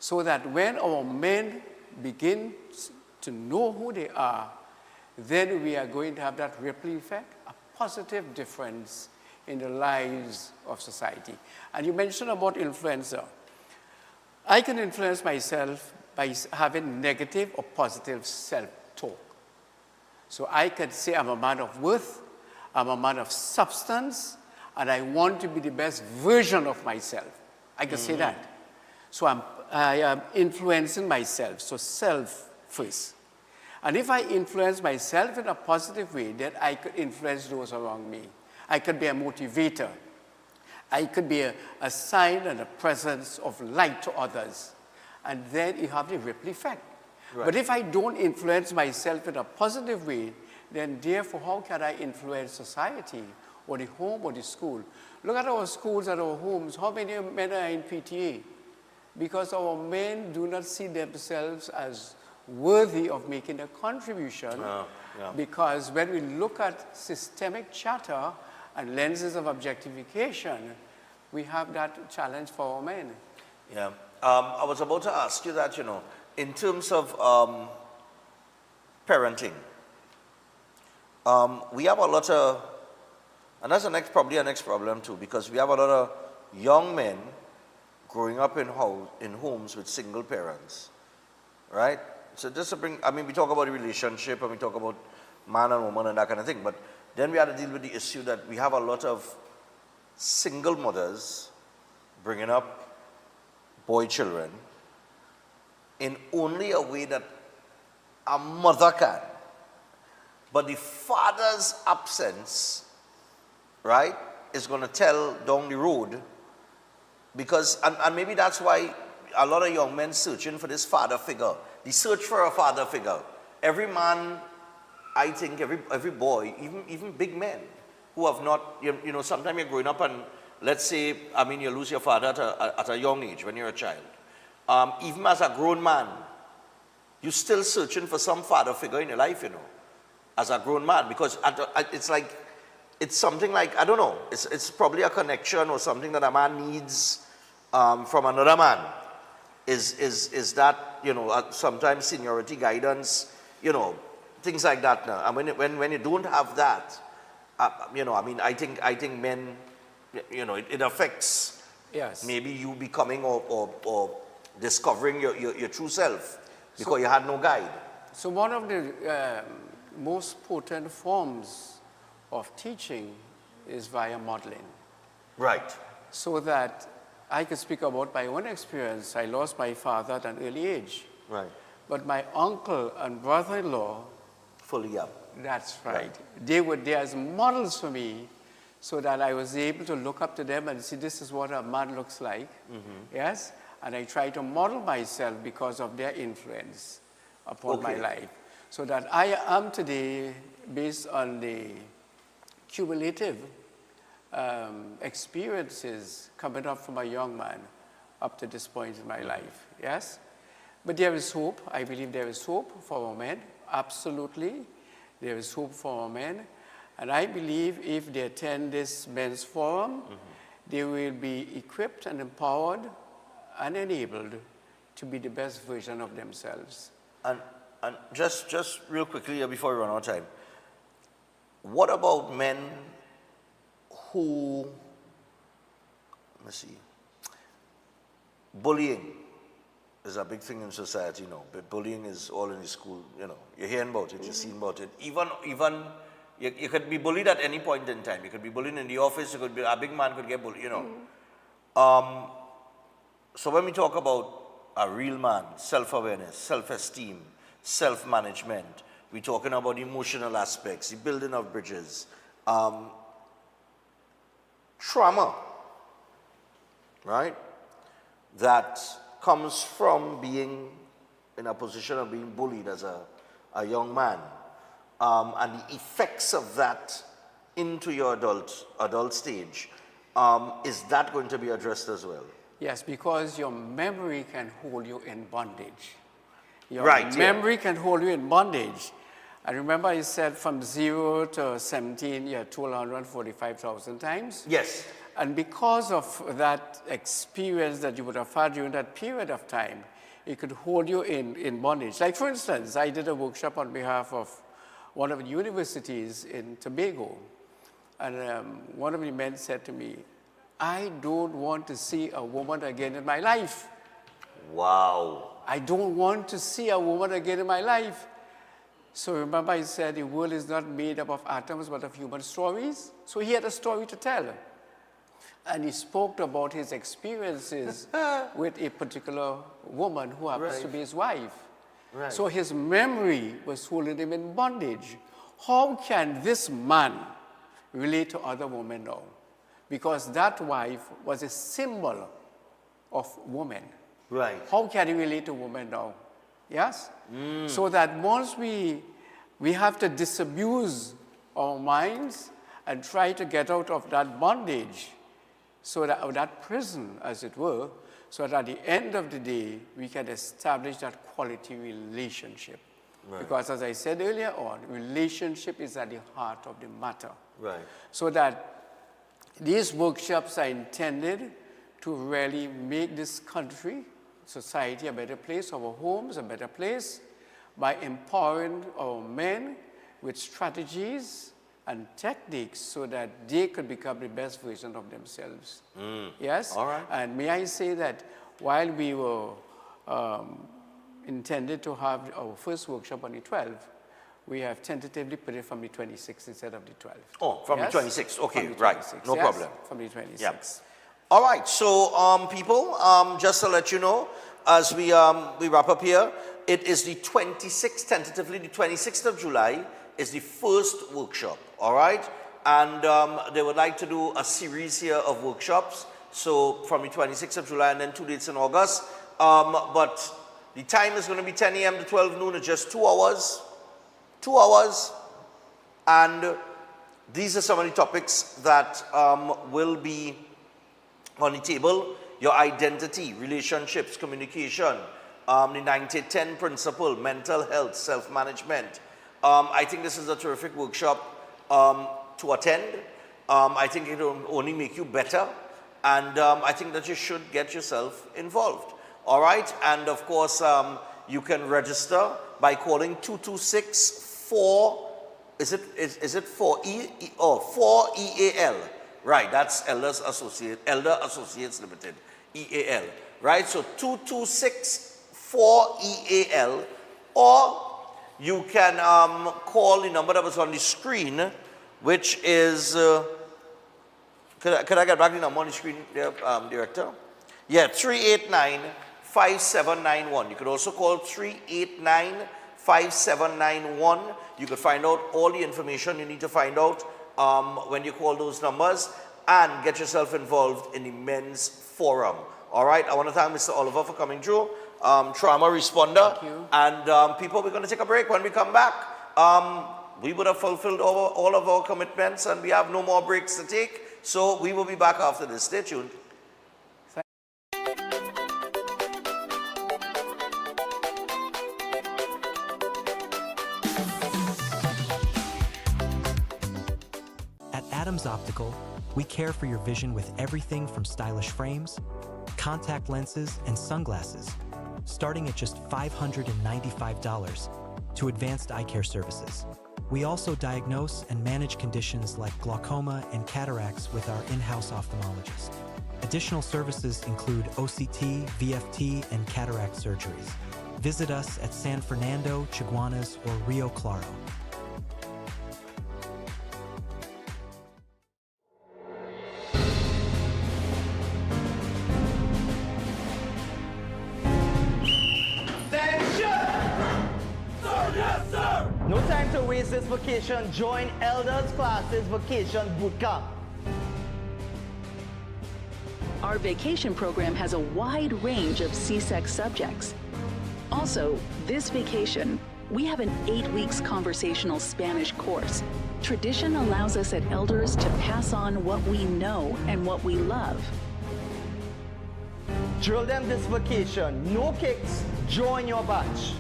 So that when our men begin to know who they are, then we are going to have that ripple effect, a positive difference in the lives of society. And you mentioned about influencer. I can influence myself by having negative or positive self-talk. So I can say I'm a man of worth, I'm a man of substance, and I want to be the best version of myself. I can say that. So I am influencing myself, so self first. And if I influence myself in a positive way, then I could influence those around me. I could be a motivator. I could be a sign and a presence of light to others. And then you have the ripple effect. Right. But if I don't influence myself in a positive way, then therefore how can I influence society or the home or the school? Look at our schools and our homes. How many men are in PTA? Because our men do not see themselves as worthy of making a contribution. Because when we look at systemic chatter and lenses of objectification, we have that challenge for our men. Yeah. I was about to ask you that, in terms of parenting, we have a lot of, and that's probably a next problem too, because we have a lot of young men growing up in homes with single parents, right? So just to bring, we talk about the relationship and we talk about man and woman and that kind of thing, but then we had to deal with the issue that we have a lot of single mothers bringing up boy children in only a way that a mother can. But the father's absence, right, is going to tell down the road, because, and maybe that's why a lot of young men searching for this father figure, the search for a father figure. Every man, I think, every boy, even big men who have not, sometimes you're growing up and let's say, you lose your father at a young age when you're a child. Even as a grown man, you're still searching for some father figure in your life, as a grown man, because it's something like, I don't know, it's probably a connection or something that a man needs from another man. Is that, sometimes seniority, guidance, things like that now. And when you don't have that, I think men, it affects maybe you becoming or discovering your true self because you had no guide. So one of the most potent forms of teaching is via modeling. Right. So that I can speak about my own experience. I lost my father at an early age. Right. But my uncle and brother-in-law, fully up. That's right. They were there as models for me, so that I was able to look up to them and see this is what a man looks like. Yes? And I try to model myself because of their influence upon my life. So that I am today, based on the cumulative experiences coming up from a young man up to this point in my life. Yes? But there is hope. I believe there is hope for our men. Absolutely. There is hope for our men. And I believe if they attend this men's forum, they will be equipped and empowered and enabled to be the best version of themselves. And just real quickly here before we run out of time, what about men who, let's see, bullying is a big thing in society, but bullying is all in the school, you're hearing about it, you're seeing about it. Even you could be bullied at any point in time. You could be bullied in the office, you could be, a big man could get bullied, So when we talk about a real man, self-awareness, self-esteem, self-management, we're talking about emotional aspects, the building of bridges, trauma, right? That comes from being in a position of being bullied as a young man, and the effects of that into your adult stage, is that going to be addressed as well? Yes, because your memory can hold you in bondage. Your Right, memory can hold you in bondage. I remember I said from 0 to 17, you had told 145,000 times. Yes. And because of that experience that you would have had during that period of time, it could hold you in bondage. Like, for instance, I did a workshop on behalf of one of the universities in Tobago. And one of the men said to me, I don't want to see a woman again in my life. Wow. I don't want to see a woman again in my life. So remember I said the world is not made up of atoms but of human stories. So he had a story to tell. And he spoke about his experiences with a particular woman who happens to be his wife. Right. So his memory was holding him in bondage. How can this man relate to other women now? Because that wife was a symbol of woman. Right. How can he relate to women now? Yes? So that once we have to disabuse our minds and try to get out of that bondage, so that, or that prison, as it were, so that at the end of the day, we can establish that quality relationship. Right. Because as I said earlier on, relationship is at the heart of the matter. Right. So that these workshops are intended to really make this country, society, a better place, our homes a better place, by empowering our men with strategies and techniques so that they could become the best version of themselves. Yes? All right. And may I say that while we were intended to have our first workshop on the 12th, we have tentatively put it from the 26th instead of the 12th. Oh, from Yes? the 26th. Okay, From the right. 26th, No yes, problem. From the 26th. Yeah. All right. So, people, just to let you know, as we wrap up here, it is the 26th, tentatively the 26th of July is the first workshop. All right. And they would like to do a series here of workshops. So from the 26th of July and then 2 dates in August. But the time is going to be 10 a.m. to 12 noon. It's just 2 hours. 2 hours. And these are some of the topics that will be on the table. Your identity, relationships, communication, the 90-10 principle, mental health, self-management. I think this is a terrific workshop to attend. I think it will only make you better. And I think that you should get yourself involved. All right? And of course, you can register by calling 226-4, is it 4E? Oh, 4EAL. Right, that's Elder Associates Limited, EAL. Right, so 226-4EAL, or you can call the number that was on the screen, which is, could I get back the number on the screen there, Director? Yeah, 389-5791. You could also call 389-5791. You could find out all the information you need to find out when you call those numbers, and get yourself involved in the men's forum. All right, I want to thank Mr. Oliver for coming through, trauma responder. Thank you. And people, we're going to take a break. When we come back, we would have fulfilled all of our commitments, and we have no more breaks to take. So we will be back after this. Stay tuned. At Adams Optical, we care for your vision with everything from stylish frames, contact lenses, and sunglasses, starting at just $595, to advanced eye care services. We also diagnose and manage conditions like glaucoma and cataracts with our in-house ophthalmologist. Additional services include OCT, VFT, and cataract surgeries. Visit us at San Fernando, Chaguanas, or Rio Claro. No time to waste this vacation. Join Elders Classes Vacation Bootcamp. Our vacation program has a wide range of CSEC subjects. Also, this vacation, we have an 8 weeks conversational Spanish course. Tradition allows us as elders to pass on what we know and what we love. Drill them this vacation. No kicks. Join your batch.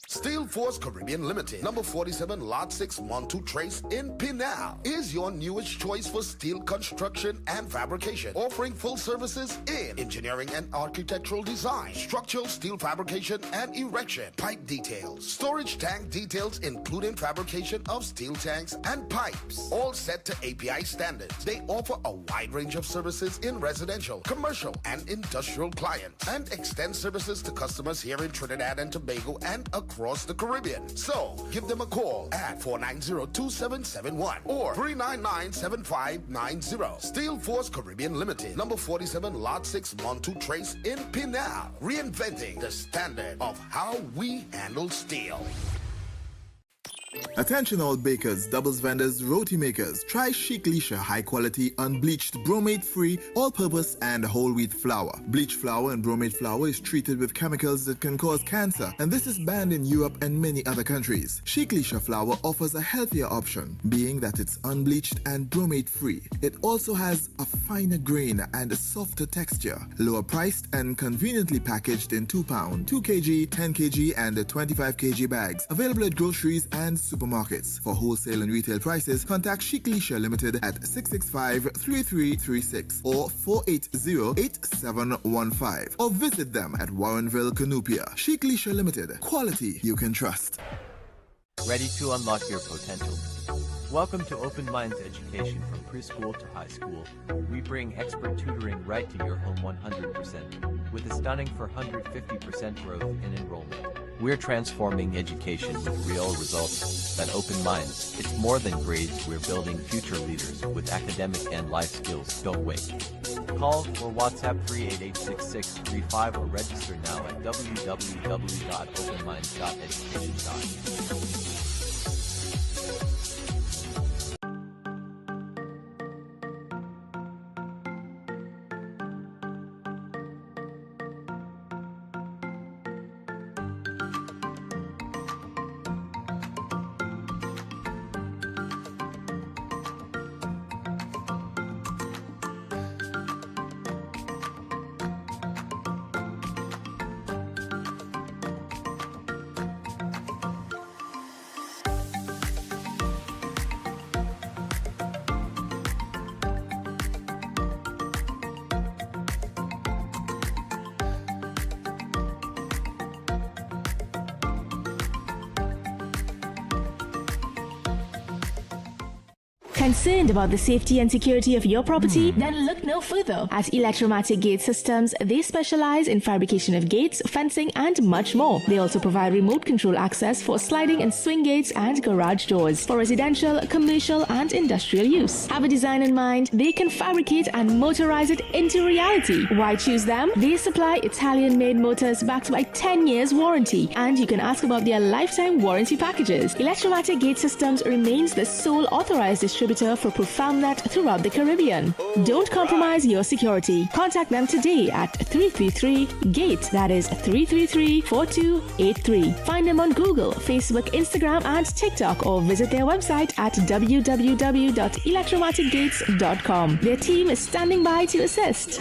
Steel Force Caribbean Limited, number 47, Lot 6, Montu Trace in Pinal, is your newest choice for steel construction and fabrication, offering full services in engineering and architectural design, structural steel fabrication and erection, pipe details, storage tank details including fabrication of steel tanks and pipes, all set to API standards. They offer a wide range of services in residential, commercial, and industrial clients, and extend services to customers here in Trinidad and Tobago and across the Caribbean. So, give them a call at 490-2771 or 399-7590. Steel Force Caribbean Limited, number 47, Lot 6, Montu Trace in Pinal, reinventing the standard of how we handle steel. Attention all bakers, doubles vendors, roti makers. Try Chic Lisha high quality unbleached bromate free all-purpose and whole wheat flour. Bleached flour and bromate flour is treated with chemicals that can cause cancer, and this is banned in Europe and many other countries. Chic Lisha flour offers a healthier option, being that it's unbleached and bromate free. It also has a finer grain and a softer texture, lower priced and conveniently packaged in 2 pound, 2 kg, 10 kg and 25 kg bags. Available at groceries and supermarkets. For wholesale and retail prices, contact Chic Lisha Limited at 665-3336 or 480-8715 or visit them at Warrenville, Canupia. Chic Lisha Limited. Quality you can trust. Ready to unlock your potential? Welcome to Open Minds Education from preschool to high school. We bring expert tutoring right to your home 100%, with a stunning 450% growth in enrollment. We're transforming education with real results. At Open Minds, it's more than grades, we're building future leaders with academic and life skills. Don't wait. Call or WhatsApp 388-6635 or register now at www.openminds.education. Concerned about the safety and security of your property? Then look no further. At Electromatic Gate Systems, they specialize in fabrication of gates, fencing, and much more. They also provide remote control access for sliding and swing gates and garage doors for residential, commercial, and industrial use. Have a design in mind? They can fabricate and motorize it into reality. Why choose them? They supply Italian-made motors backed by 10 years warranty, and you can ask about their lifetime warranty packages. Electromatic Gate Systems remains the sole authorized distributor for ProfoundNet throughout the Caribbean. Don't compromise your security. Contact them today at 333-GATE. That is 333-4283. Find them on Google, Facebook, Instagram, and TikTok, or visit their website at www.electromaticgates.com. Their team is standing by to assist.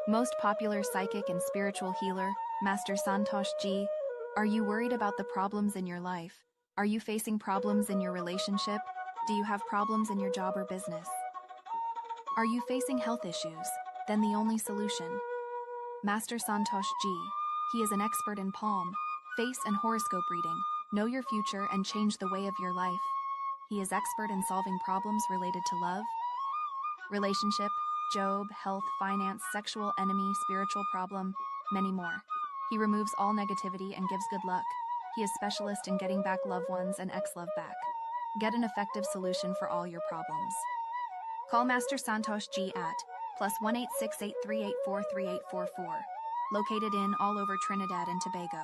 Most popular psychic and spiritual healer, Master Santosh Ji. Are you worried about the problems in your life? Are you facing problems in your relationship? Do you have problems in your job or business? Are you facing health issues? Then the only solution. Master Santosh Ji. He is an expert in palm, face, and horoscope reading. Know your future and change the way of your life. He is expert in solving problems related to love, relationship, job, health, finance, sexual, enemy, spiritual problem, many more. He removes all negativity and gives good luck. He is specialist in getting back loved ones and ex-love back. Get an effective solution for all your problems. Call Master Santosh Ji at +1 868-384-3844. Located in all over Trinidad and Tobago.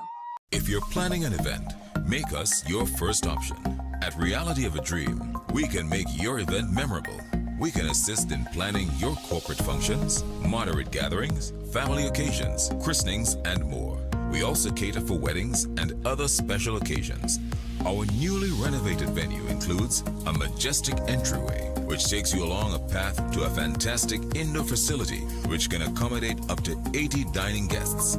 If you're planning an event, make us your first option. At Reality of a Dream, We can make your event memorable. We can assist in planning your corporate functions, moderate gatherings, family occasions, christenings, and more. We also cater for weddings and other special occasions. Our newly renovated venue includes a majestic entryway, which takes you along a path to a fantastic indoor facility which can accommodate up to 80 dining guests.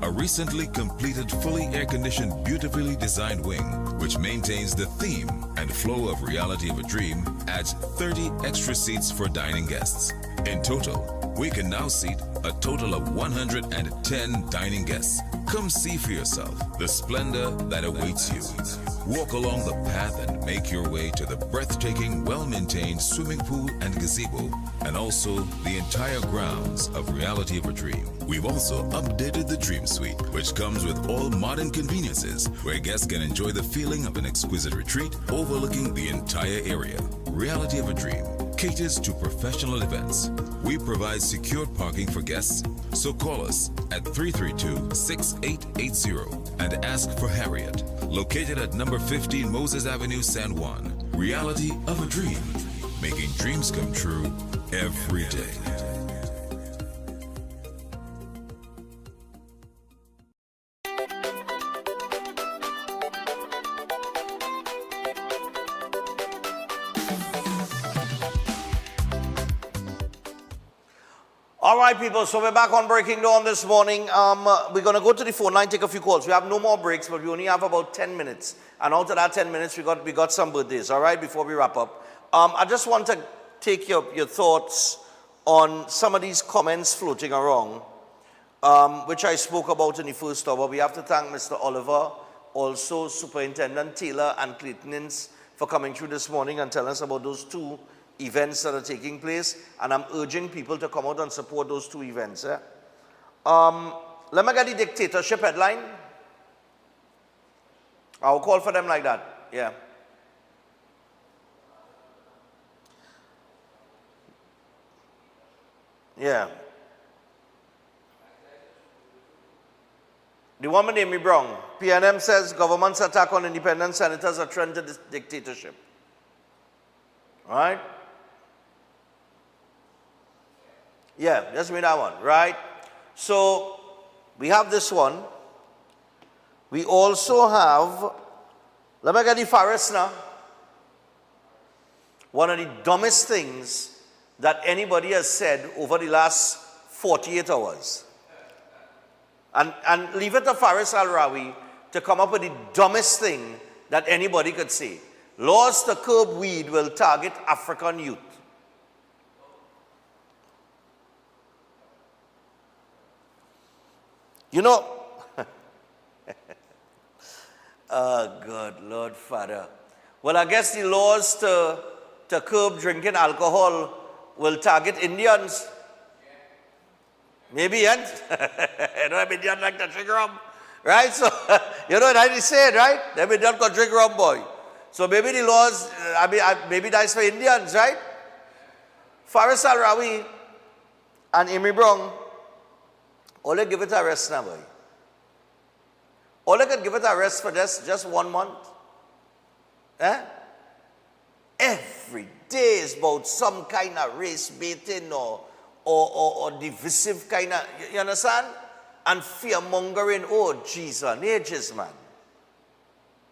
A recently completed fully air-conditioned, beautifully designed wing, which maintains the theme and flow of Reality of a Dream, adds 30 extra seats for dining guests. In total, we can now seat a total of 110 dining guests. Come see for yourself the splendor that awaits you. Walk along the path and make your way to the breathtaking, well-maintained swimming pool and gazebo, and also the entire grounds of Reality of a Dream. We've also updated the Dream Suite, which comes with all modern conveniences, where guests can enjoy the feeling of an exquisite retreat overlooking the entire area. Reality of a Dream caters to professional events. We provide secured parking for guests, so call us at 332-6880 and ask for Harriet, located at number 15 Moses Avenue, San Juan. Reality of a Dream, making dreams come true every day. All right, people, so we're back on Breaking Dawn this morning. We're going to go to the phone line, take a few calls. We have no more breaks, but we only have about 10 minutes. And out of that 10 minutes, we got some birthdays, all right, before we wrap up. I just want to take your thoughts on some of these comments floating around, which I spoke about in the first hour. We have to thank Mr. Oliver, also Superintendent Taylor and Claytonins for coming through this morning and telling us about those two events that are taking place, and I'm urging people to come out and support those two events. Let me get the dictatorship headline. I'll call for them like that. Yeah. Yeah. The woman named me Brown. PNM says government's attack on independent senators are trend to dictatorship. All right? Yeah, just read that one, right? So, we have this one. We also have, let me get the Faris now. One of the dumbest things that anybody has said over the last 48 hours. And leave it to Faris Al-Rawi to come up with the dumbest thing that anybody could say. Laws to curb weed will target African youth. You know, oh God, Lord Father. Well, I guess the laws to curb drinking alcohol will target Indians. Maybe, and you know, Indians like to drink rum, right? So, you know what I said, right? Them Indians can drink rum, boy. So maybe the laws, maybe that's for Indians, right? Faris Al-Rawi and Amy Brown, all they give it a rest now, boy. All they could give it a rest for just 1 month. Eh? Every day is about some kind of race baiting or divisive kind of, you understand? And fear mongering. Oh, Jesus and ages, man.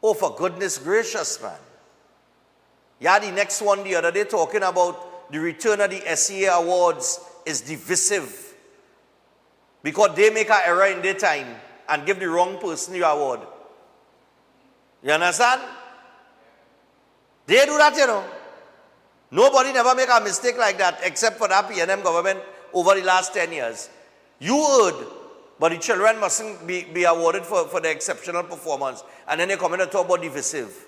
Oh, for goodness gracious, man. Yeah, the next one the other day talking about the return of the SEA awards is divisive. Because they make an error in their time and give the wrong person the award. You understand? They do that, you know. Nobody never make a mistake like that except for that PNM government over the last 10 years. You heard, but the children mustn't be awarded for their exceptional performance. And then they come in and talk about divisive.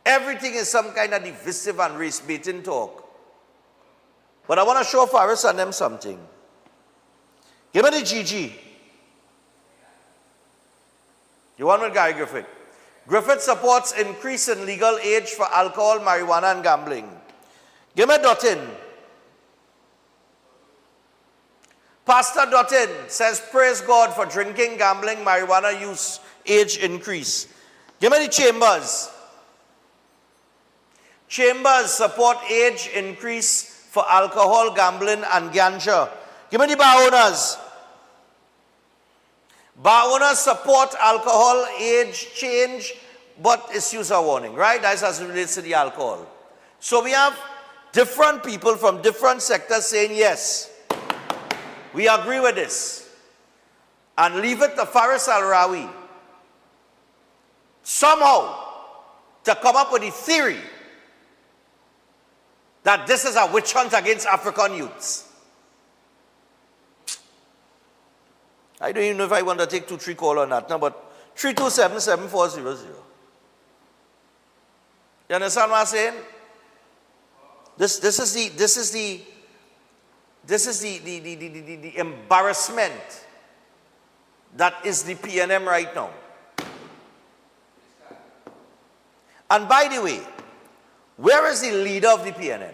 Everything is some kind of divisive and race-baiting talk. But I want to show Faris and them something. Give me the GG. You want with Gary Griffith? Griffith supports increase in legal age for alcohol, marijuana, and gambling. Give me Dottin. Pastor Dottin says, praise God for drinking, gambling, marijuana use age increase. Give me the Chambers. Chambers support age increase for alcohol, gambling, and ganja. Give me the bar owners. Bar owners support alcohol age change, but issues are warning, right? That's as it relates to the alcohol. So we have different people from different sectors saying, yes, we agree with this. And leave it to Faris Al-Rawi somehow to come up with the theory that this is a witch hunt against African youths. I don't even know if I want to take 2-3 call on that now, but 327-7400. You understand what I'm saying? This is the embarrassment that is the PNM right now. And by the way, where is the leader of the PNM?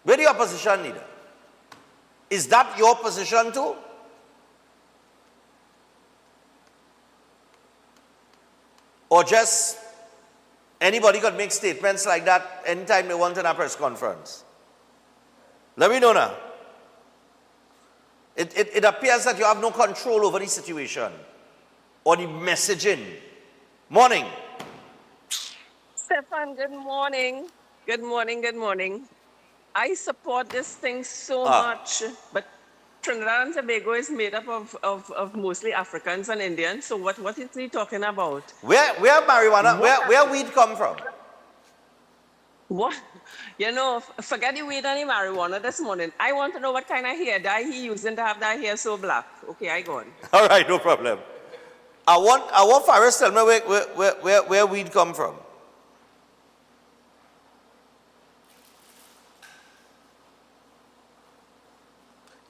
Where the opposition leader? Is that your position too? Or just anybody could make statements like that anytime they want in a press conference? Let me know now. It appears that you have no control over the situation or the messaging. Morning. Stefan, good morning. Good morning, good morning. I support this thing so much, but Trinidad and Tobago is made up of mostly Africans and Indians, so what is he talking about? Where marijuana, where weed come from? What? You know, forget the weed and the marijuana this morning. I want to know what kind of hair dye he using to have that hair so black. Okay, I go on. All right, no problem. I want Faris to tell me where weed come from.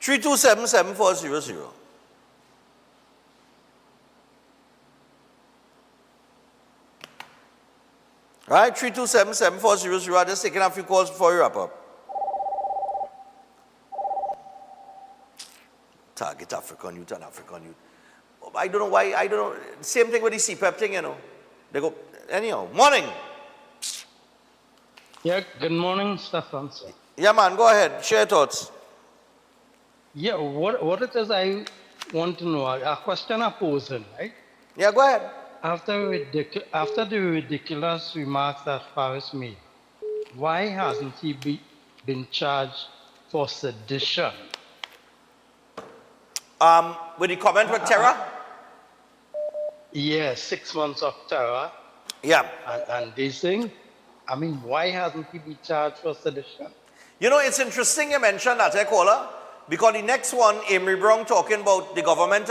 Three two seven 7400. Right, 327-7400. I'm just taking a few calls before you wrap up. Target African youth and African youth. I don't know why, I don't know. Same thing with the CPEP thing, you know. They go, anyhow. Morning. Yeah, good morning, Stefan. Yeah, man, go ahead. Share your thoughts. Yeah, what it is I want to know, a question I'm posing, right? Yeah, go ahead. After the ridiculous remarks that Faris made, why hasn't he been charged for sedition? With the comment with terror? Yeah, 6 months of terror. Yeah. And this thing, I mean, why hasn't he been charged for sedition? You know, it's interesting you mentioned that, caller, because the next one, Amory Brown talking about the government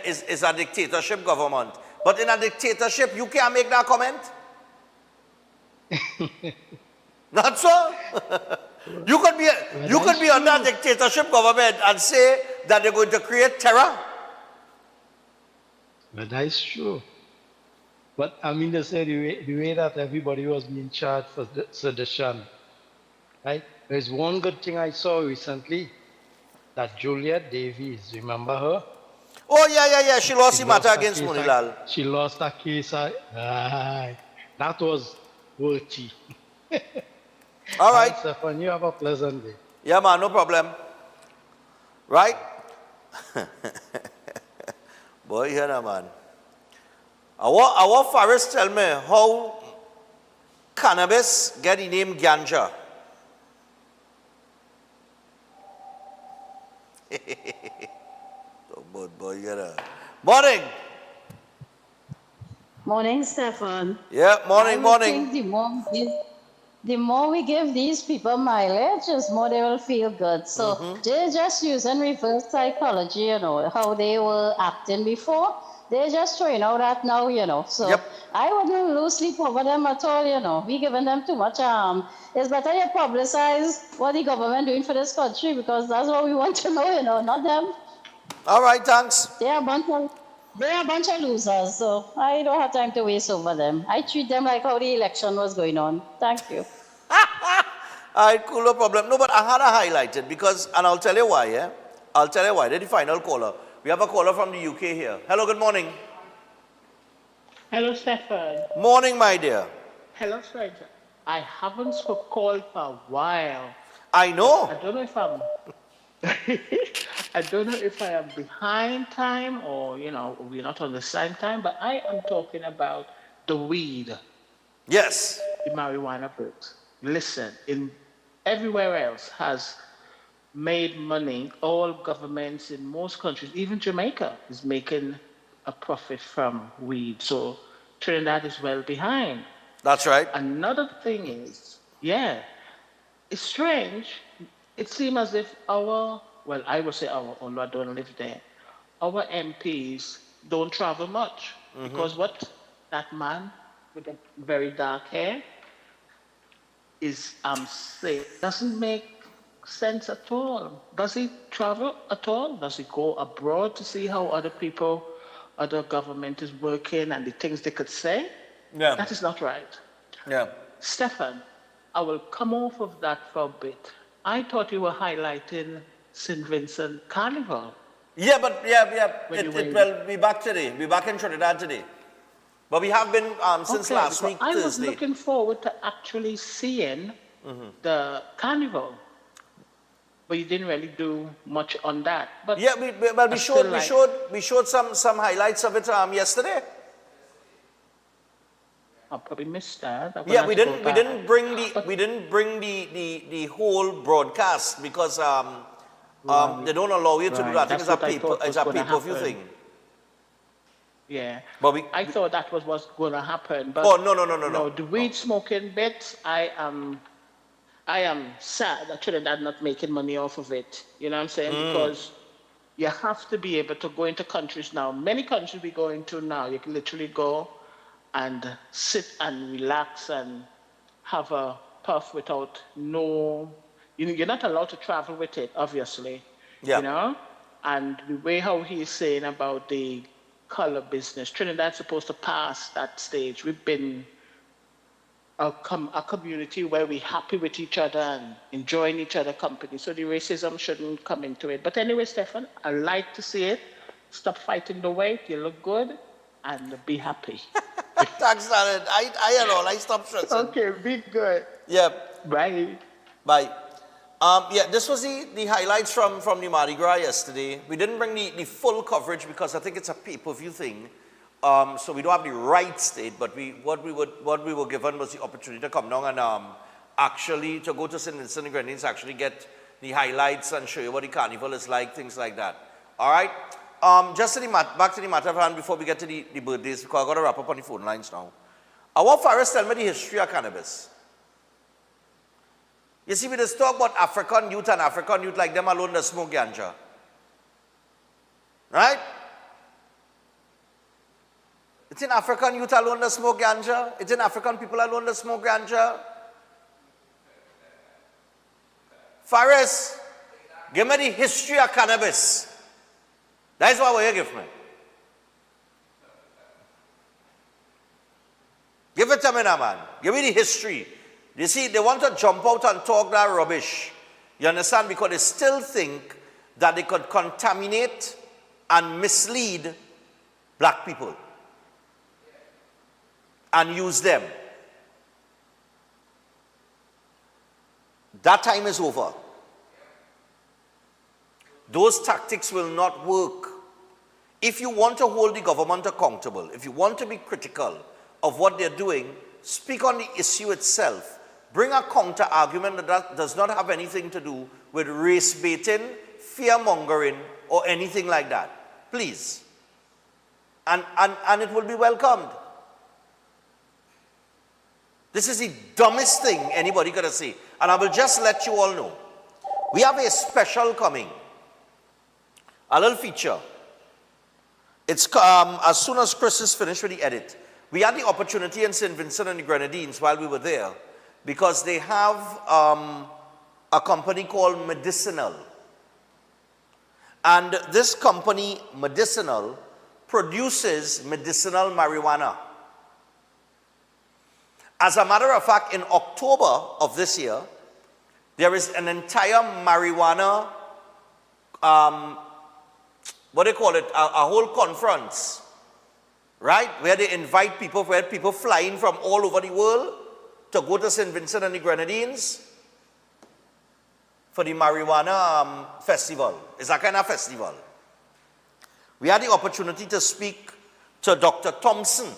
is a dictatorship government. But in a dictatorship, you can't make that comment? Not so? You could be under a dictatorship government and say that they're going to create terror. But that is true. But I mean, they say the way that everybody was being charged for sedition, right? There's one good thing I saw recently, that Juliet Davies, remember her? Oh, yeah. She lost the matter against Munilal. She lost a case. That was worthy. All right. Stefan, you have a pleasant day. Yeah, man, no problem. Right? Boy, here now, man. I want Faris tell me how cannabis get the name ganja. Boy, here now. Morning. Morning, Stefan. Yeah, morning. I think the more we give these people mileage, the more they will feel good. So they're just using reverse psychology, you know, how they were acting before. They're just throwing out that now, you know. So I wouldn't lose sleep over them at all, you know. We're giving them too much. It's better you publicize what the government doing for this country, because that's what we want to know, you know, not them. All right, thanks. They're a bunch of losers, so I don't have time to waste over them. I treat them like how the election was going on. Thank you. All right, cool, no problem. No, but I had to highlight it because, and I'll tell you why, yeah? I'll tell you why. They're the final caller. We have a caller from the UK here. Hello, good morning. Hello, Stefan. Morning, my dear. Hello, stranger. I haven't called for a while. I know. I don't know if I'm. I don't know if I am behind time or we're not on the same time, but I am talking about the weed. Yes. The marijuana books. Listen, in everywhere else has made money. All governments in most countries, even Jamaica, is making a profit from weed. So Trinidad is well behind. That's right. Another thing is, yeah, it's strange. It seems as if I would say although I don't live there, our MPs don't travel much because what that man with the very dark hair is saying doesn't make sense at all. Does he travel at all? Does he go abroad to see how other government is working and the things they could say? Yeah. That is not right. Yeah. Stefan, I will come off of that for a bit. I thought you were highlighting St. Vincent Carnival. Yeah, but it will be back today. Be back in Trinidad today. But we have been since last week, I was Thursday. looking forward to actually seeing the carnival. But you didn't really do much on that. But yeah, we showed some highlights of it yesterday. I probably missed that. Yeah, we didn't bring the whole broadcast because they don't allow you to do that. I think it's a pay-per-view thing. Yeah, but I thought that was what's going to happen. But no. The weed smoking bit, I am sad that Trinidad not making money off of it. You know what I'm saying? Because you have to be able to go into countries now. Many countries we go into now, you can literally go and sit and relax and have a puff without you're not allowed to travel with it, obviously. Yeah. And the way how he's saying about the color business, Trinidad's supposed to pass that stage. We've been a community where we're happy with each other and enjoying each other's company. So the racism shouldn't come into it. But anyway, Stefan, I like to see it. Stop fighting the weight. You look good. And be happy. Thanks, darling. I stop stressing. Okay, be good. Yeah. Bye. Bye. This was the highlights from the Mardi Gras yesterday. We didn't bring the full coverage because I think it's a pay-per-view thing. So we don't have the rights to it, but what we were given was the opportunity to come down and actually to go to St. Vincent and Grenadines, actually get the highlights and show you what the carnival is like, things like that. All right. Just back to the matter of hand before we get to the birthdays, because I've got to wrap up on the phone lines now. I want Faris tell me the history of cannabis. You see, we just talk about African youth like them alone that smoke ganja. Right? It's in African youth alone that smoke ganja. It's in African people alone that smoke ganja. Faris, give me the history of cannabis. That's what we're here, give me. Give it to me now, man. Give me the history. You see, they want to jump out and talk that rubbish. You understand? Because they still think that they could contaminate and mislead black people and use them. That time is over. Those tactics will not work. If you want to hold the government accountable, if you want to be critical of what they're doing, speak on the issue itself. Bring a counter argument that does not have anything to do with race baiting, fear mongering, or anything like that. Please. And it will be welcomed. This is the dumbest thing anybody could say. And I will just let you all know. We have a special coming. A little feature. It's as soon as Chris is finished with the edit. We had the opportunity in St. Vincent and the Grenadines while we were there, because they have a company called Medicinal. And this company, Medicinal, produces medicinal marijuana. As a matter of fact, in October of this year, there is an entire marijuana, what do you call it, a whole conference right? Where they invite people, where people fly in from all over the world to go to St. Vincent and the Grenadines for the marijuana festival. It's a kind of festival. We had the opportunity to speak to Dr. Thompson,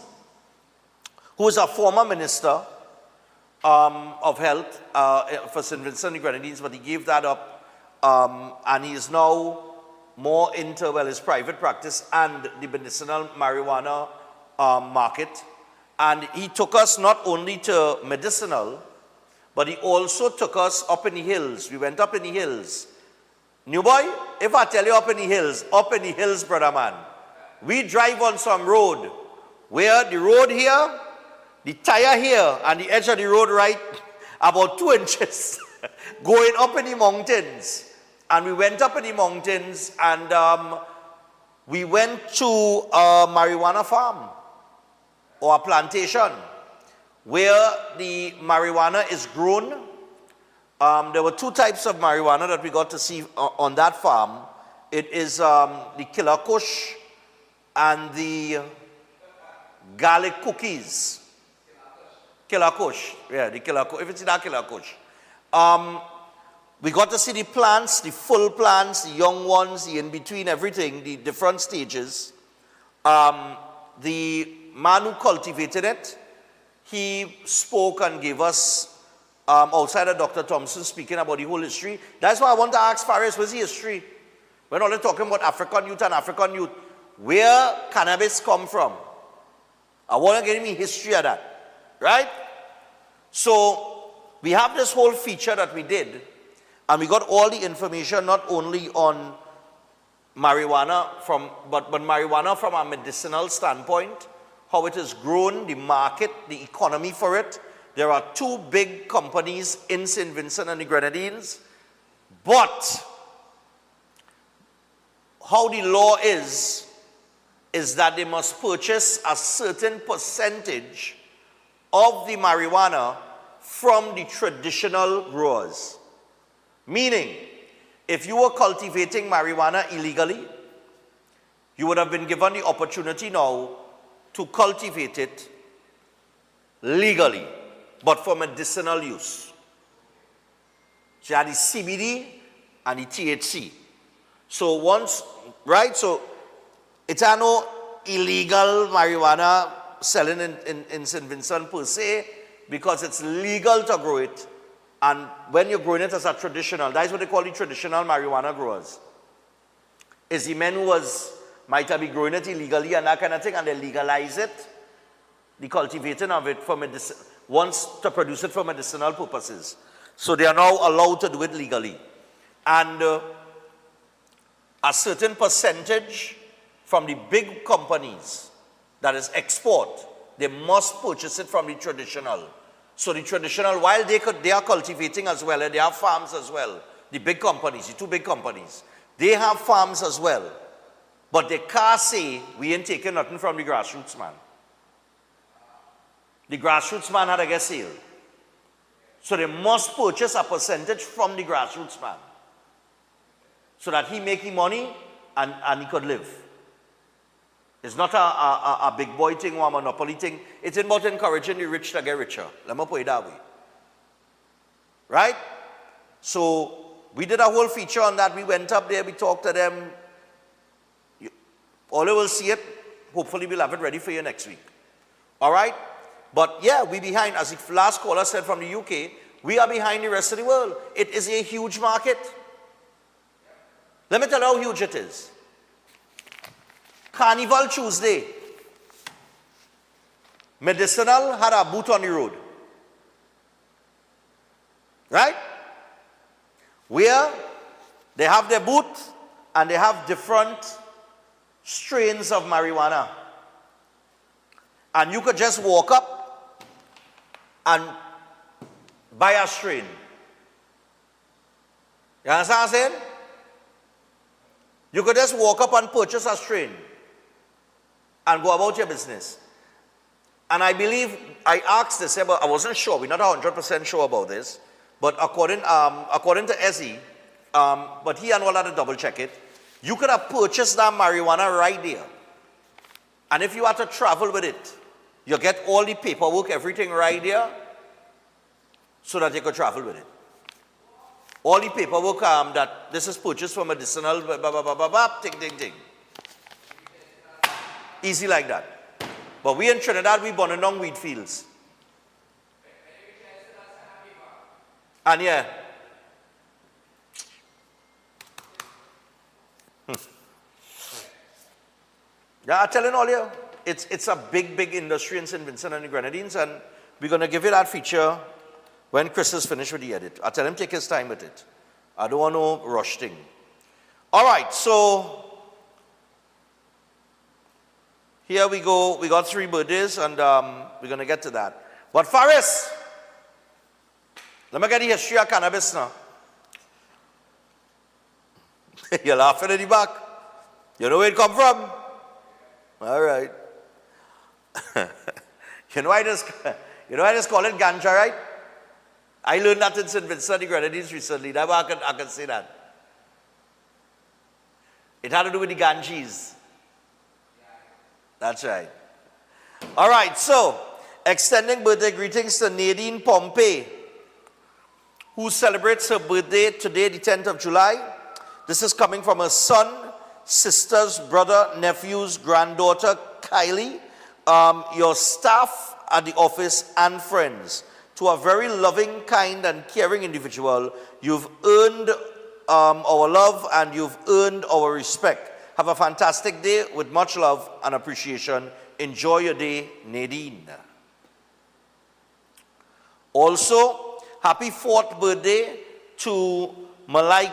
who is a former minister of health for St. Vincent and the Grenadines, but he gave that up, and he is now more into, well, his private practice and the medicinal marijuana market. And he took us not only to medicinal, but he also took us up in the hills. We went up in the hills. New boy, if I tell you up in the hills, brother man, we drive on some road where the road here, the tire here, and the edge of the road right about 2 inches going up in the mountains. And we went up in the mountains and we went to a marijuana farm or a plantation where the marijuana is grown. There were 2 types of marijuana that we got to see on that farm. It is the Killer Kush and the garlic cookies. Killer Kush, yeah, the Killer Kush, if it's not Killer Kush. We got to see the plants, the full plants, the young ones, the in-between, everything, the different stages. The man who cultivated it, he spoke and gave us, outside of Dr. Thompson speaking about the whole history. That's why I want to ask Faris, what's the history? We're not only talking about African youth and African youth. Where cannabis come from? I want to get me history of that, right? So we have this whole feature that we did, and we got all the information not only on marijuana but marijuana from a medicinal standpoint, how it is grown, the market, the economy for it. There are 2 big companies in St. Vincent and the Grenadines, but how the law is that they must purchase a certain percentage of the marijuana from the traditional growers. Meaning, if you were cultivating marijuana illegally, you would have been given the opportunity now to cultivate it legally, but for medicinal use. So you had the CBD and the THC. So once, right, so it's no illegal marijuana selling in St. Vincent per se, because it's legal to grow it. And when you're growing it as a traditional, that's what they call the traditional marijuana growers. It's the men who might have been growing it illegally and that kind of thing, and they legalize it, the cultivating of it for medicine, wants to produce it for medicinal purposes. So they are now allowed to do it legally. And a certain percentage from the big companies, that is export, they must purchase it from the traditional. So the traditional, while they are cultivating as well, and they have farms as well, the big companies, the 2 big companies, they have farms as well. But they can't say, we ain't taking nothing from the grassroots man. The grassroots man had to get sale. So they must purchase a percentage from the grassroots man, so that he make the money and he could live. It's not a big boy thing or a monopoly thing. It's about encouraging the rich to get richer. Let me put it that way. Right? So we did a whole feature on that. We went up there, we talked to them. All you will see it. Hopefully we'll have it ready for you next week. All right? But yeah, we're behind. As the last caller said from the UK, we are behind the rest of the world. It is a huge market. Let me tell you how huge it is. Carnival Tuesday, Medicinal had a booth on the road. Right? Where they have their booth and they have different strains of marijuana. And you could just walk up and buy a strain. You understand what I'm saying? You could just walk up and purchase a strain and go about your business. And I believe, I asked this, but I wasn't sure, we're not 100% sure about this, but according to Ezzy, but he and all had to double check it, you could have purchased that marijuana right there. And if you are to travel with it, you get all the paperwork, everything right there, so that you could travel with it. All the paperwork that this is purchased for medicinal, blah, blah, blah, blah, blah, blah, ting, ting, ting. Easy like that. But we in Trinidad, we burning down wheat fields. And yeah. Yeah, I'm telling all you, it's a big, big industry in St. Vincent and the Grenadines, and we're going to give you that feature when Chris is finished with the edit. I tell him take his time with it. I don't want no rush thing. All right, so here we go. We got 3 birthdays, and we're going to get to that. But Faris, let me get the history of cannabis now. You're laughing at the back. You know where it come from? All right. You know I just call it ganja, right? I learned that in St. Vincent the Grenadines recently. That's why I can say that. It had to do with the ganges. That's right. All right, so extending birthday greetings to Nadine Pompey, who celebrates her birthday today, the 10th of July. This is coming from her son, sisters, brother, nephews, granddaughter, Kylie, your staff at the office, and friends. To a very loving, kind, and caring individual, you've earned our love and you've earned our respect. Have a fantastic day with much love and appreciation. Enjoy your day, Nadine. Also, happy 4th birthday to Malik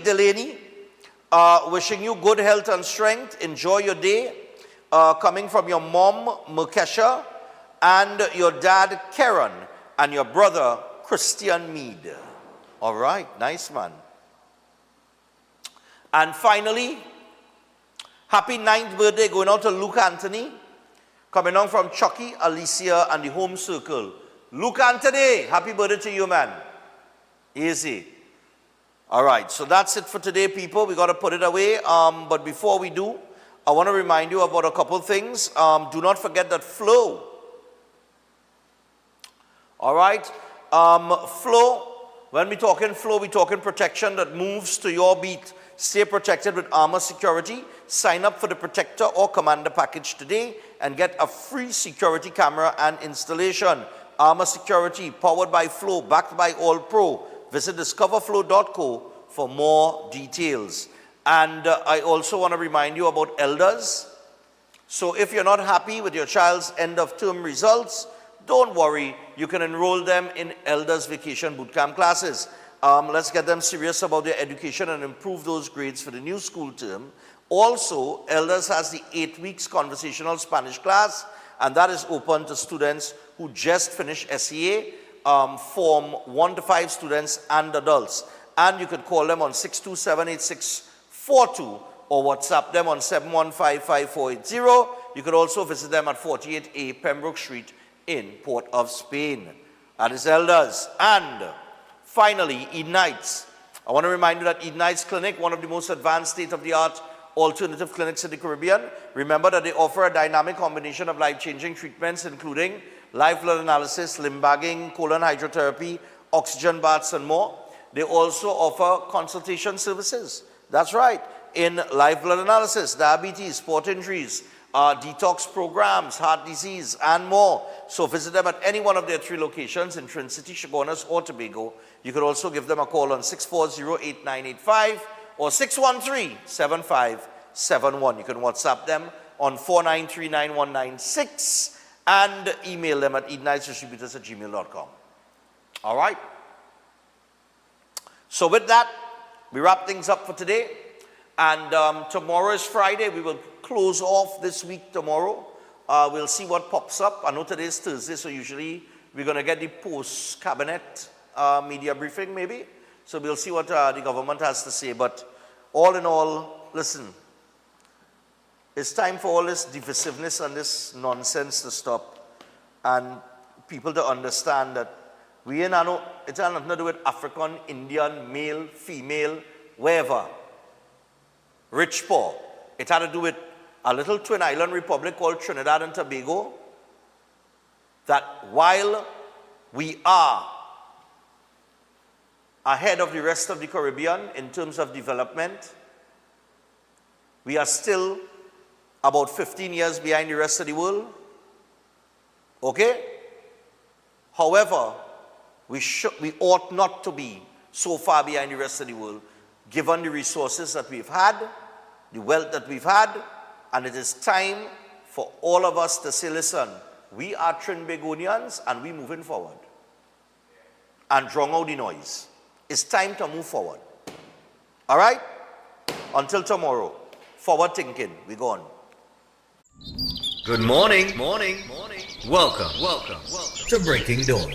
Delaney. Wishing you good health and strength. Enjoy your day. Coming from your mom, Mukesha, and your dad, Karen, and your brother, Christian Mead. All right, nice man. And finally, happy 9th birthday going out to Luke Anthony, coming on from Chucky, Alicia, and the home circle. Luke Anthony, happy birthday to you, man. Easy. All right, so that's it for today, people. We got to put it away. But before we do, I want to remind you about a couple things. Do not forget that flow. All right, flow. When we talking flow, we talking protection that moves to your beat. Stay protected with Armor Security. Sign up for the Protector or Commander package today and get a free security camera and installation. Armor Security, powered by Flow, backed by All Pro. Visit discoverflow.co for more details. And I also want to remind you about elders. So if you're not happy with your child's end of term results, don't worry. You can enroll them in Elders Vacation Bootcamp classes. Let's get them serious about their education and improve those grades for the new school term. Also, Elders has the 8 weeks conversational Spanish class, and that is open to students who just finished SEA, Form 1 to 5 students and adults. And you could call them on 627-8642 or WhatsApp them on 715-5480. You could also visit them at 48A Pembroke Street in Port of Spain. That is Elders. And finally, Eden Nights. I want to remind you that Eden Nights Clinic, one of the most advanced state-of-the-art alternative clinics in the Caribbean. Remember that they offer a dynamic combination of life-changing treatments, including live blood analysis, limb bagging, colon hydrotherapy, oxygen baths, and more. They also offer consultation services. That's right, in live blood analysis, diabetes, sport injuries, detox programs, heart disease, and more. So visit them at any one of their 3 locations in Trinity, Chaguanas, or Tobago. You could also give them a call on 640-8985 or 613-7571. You can WhatsApp them on 4939196 and email them at edenightsdistributors@gmail.com. All right? So with that, we wrap things up for today. And tomorrow is Friday. We will close off this week tomorrow. We'll see what pops up. I know today is Thursday, so usually we're going to get the post-cabinet media briefing maybe. So we'll see what the government has to say. But all in all, listen, it's time for all this divisiveness and this nonsense to stop. And people to understand that it has nothing to do with African, Indian, male, female, wherever. rich poor. It had to do with a little twin island republic called Trinidad and Tobago, that while we are ahead of the rest of the Caribbean in terms of development, we are still about 15 years behind the rest of the world. Okay? However, we ought not to be so far behind the rest of the world, given the resources that we've had, the wealth that we've had, and it is time for all of us to say, listen, we are Trinbagonians and we're moving forward. And drown out the noise. It's time to move forward. All right? Until tomorrow. Forward thinking. We go on. Good morning. Welcome to Breaking Dawn.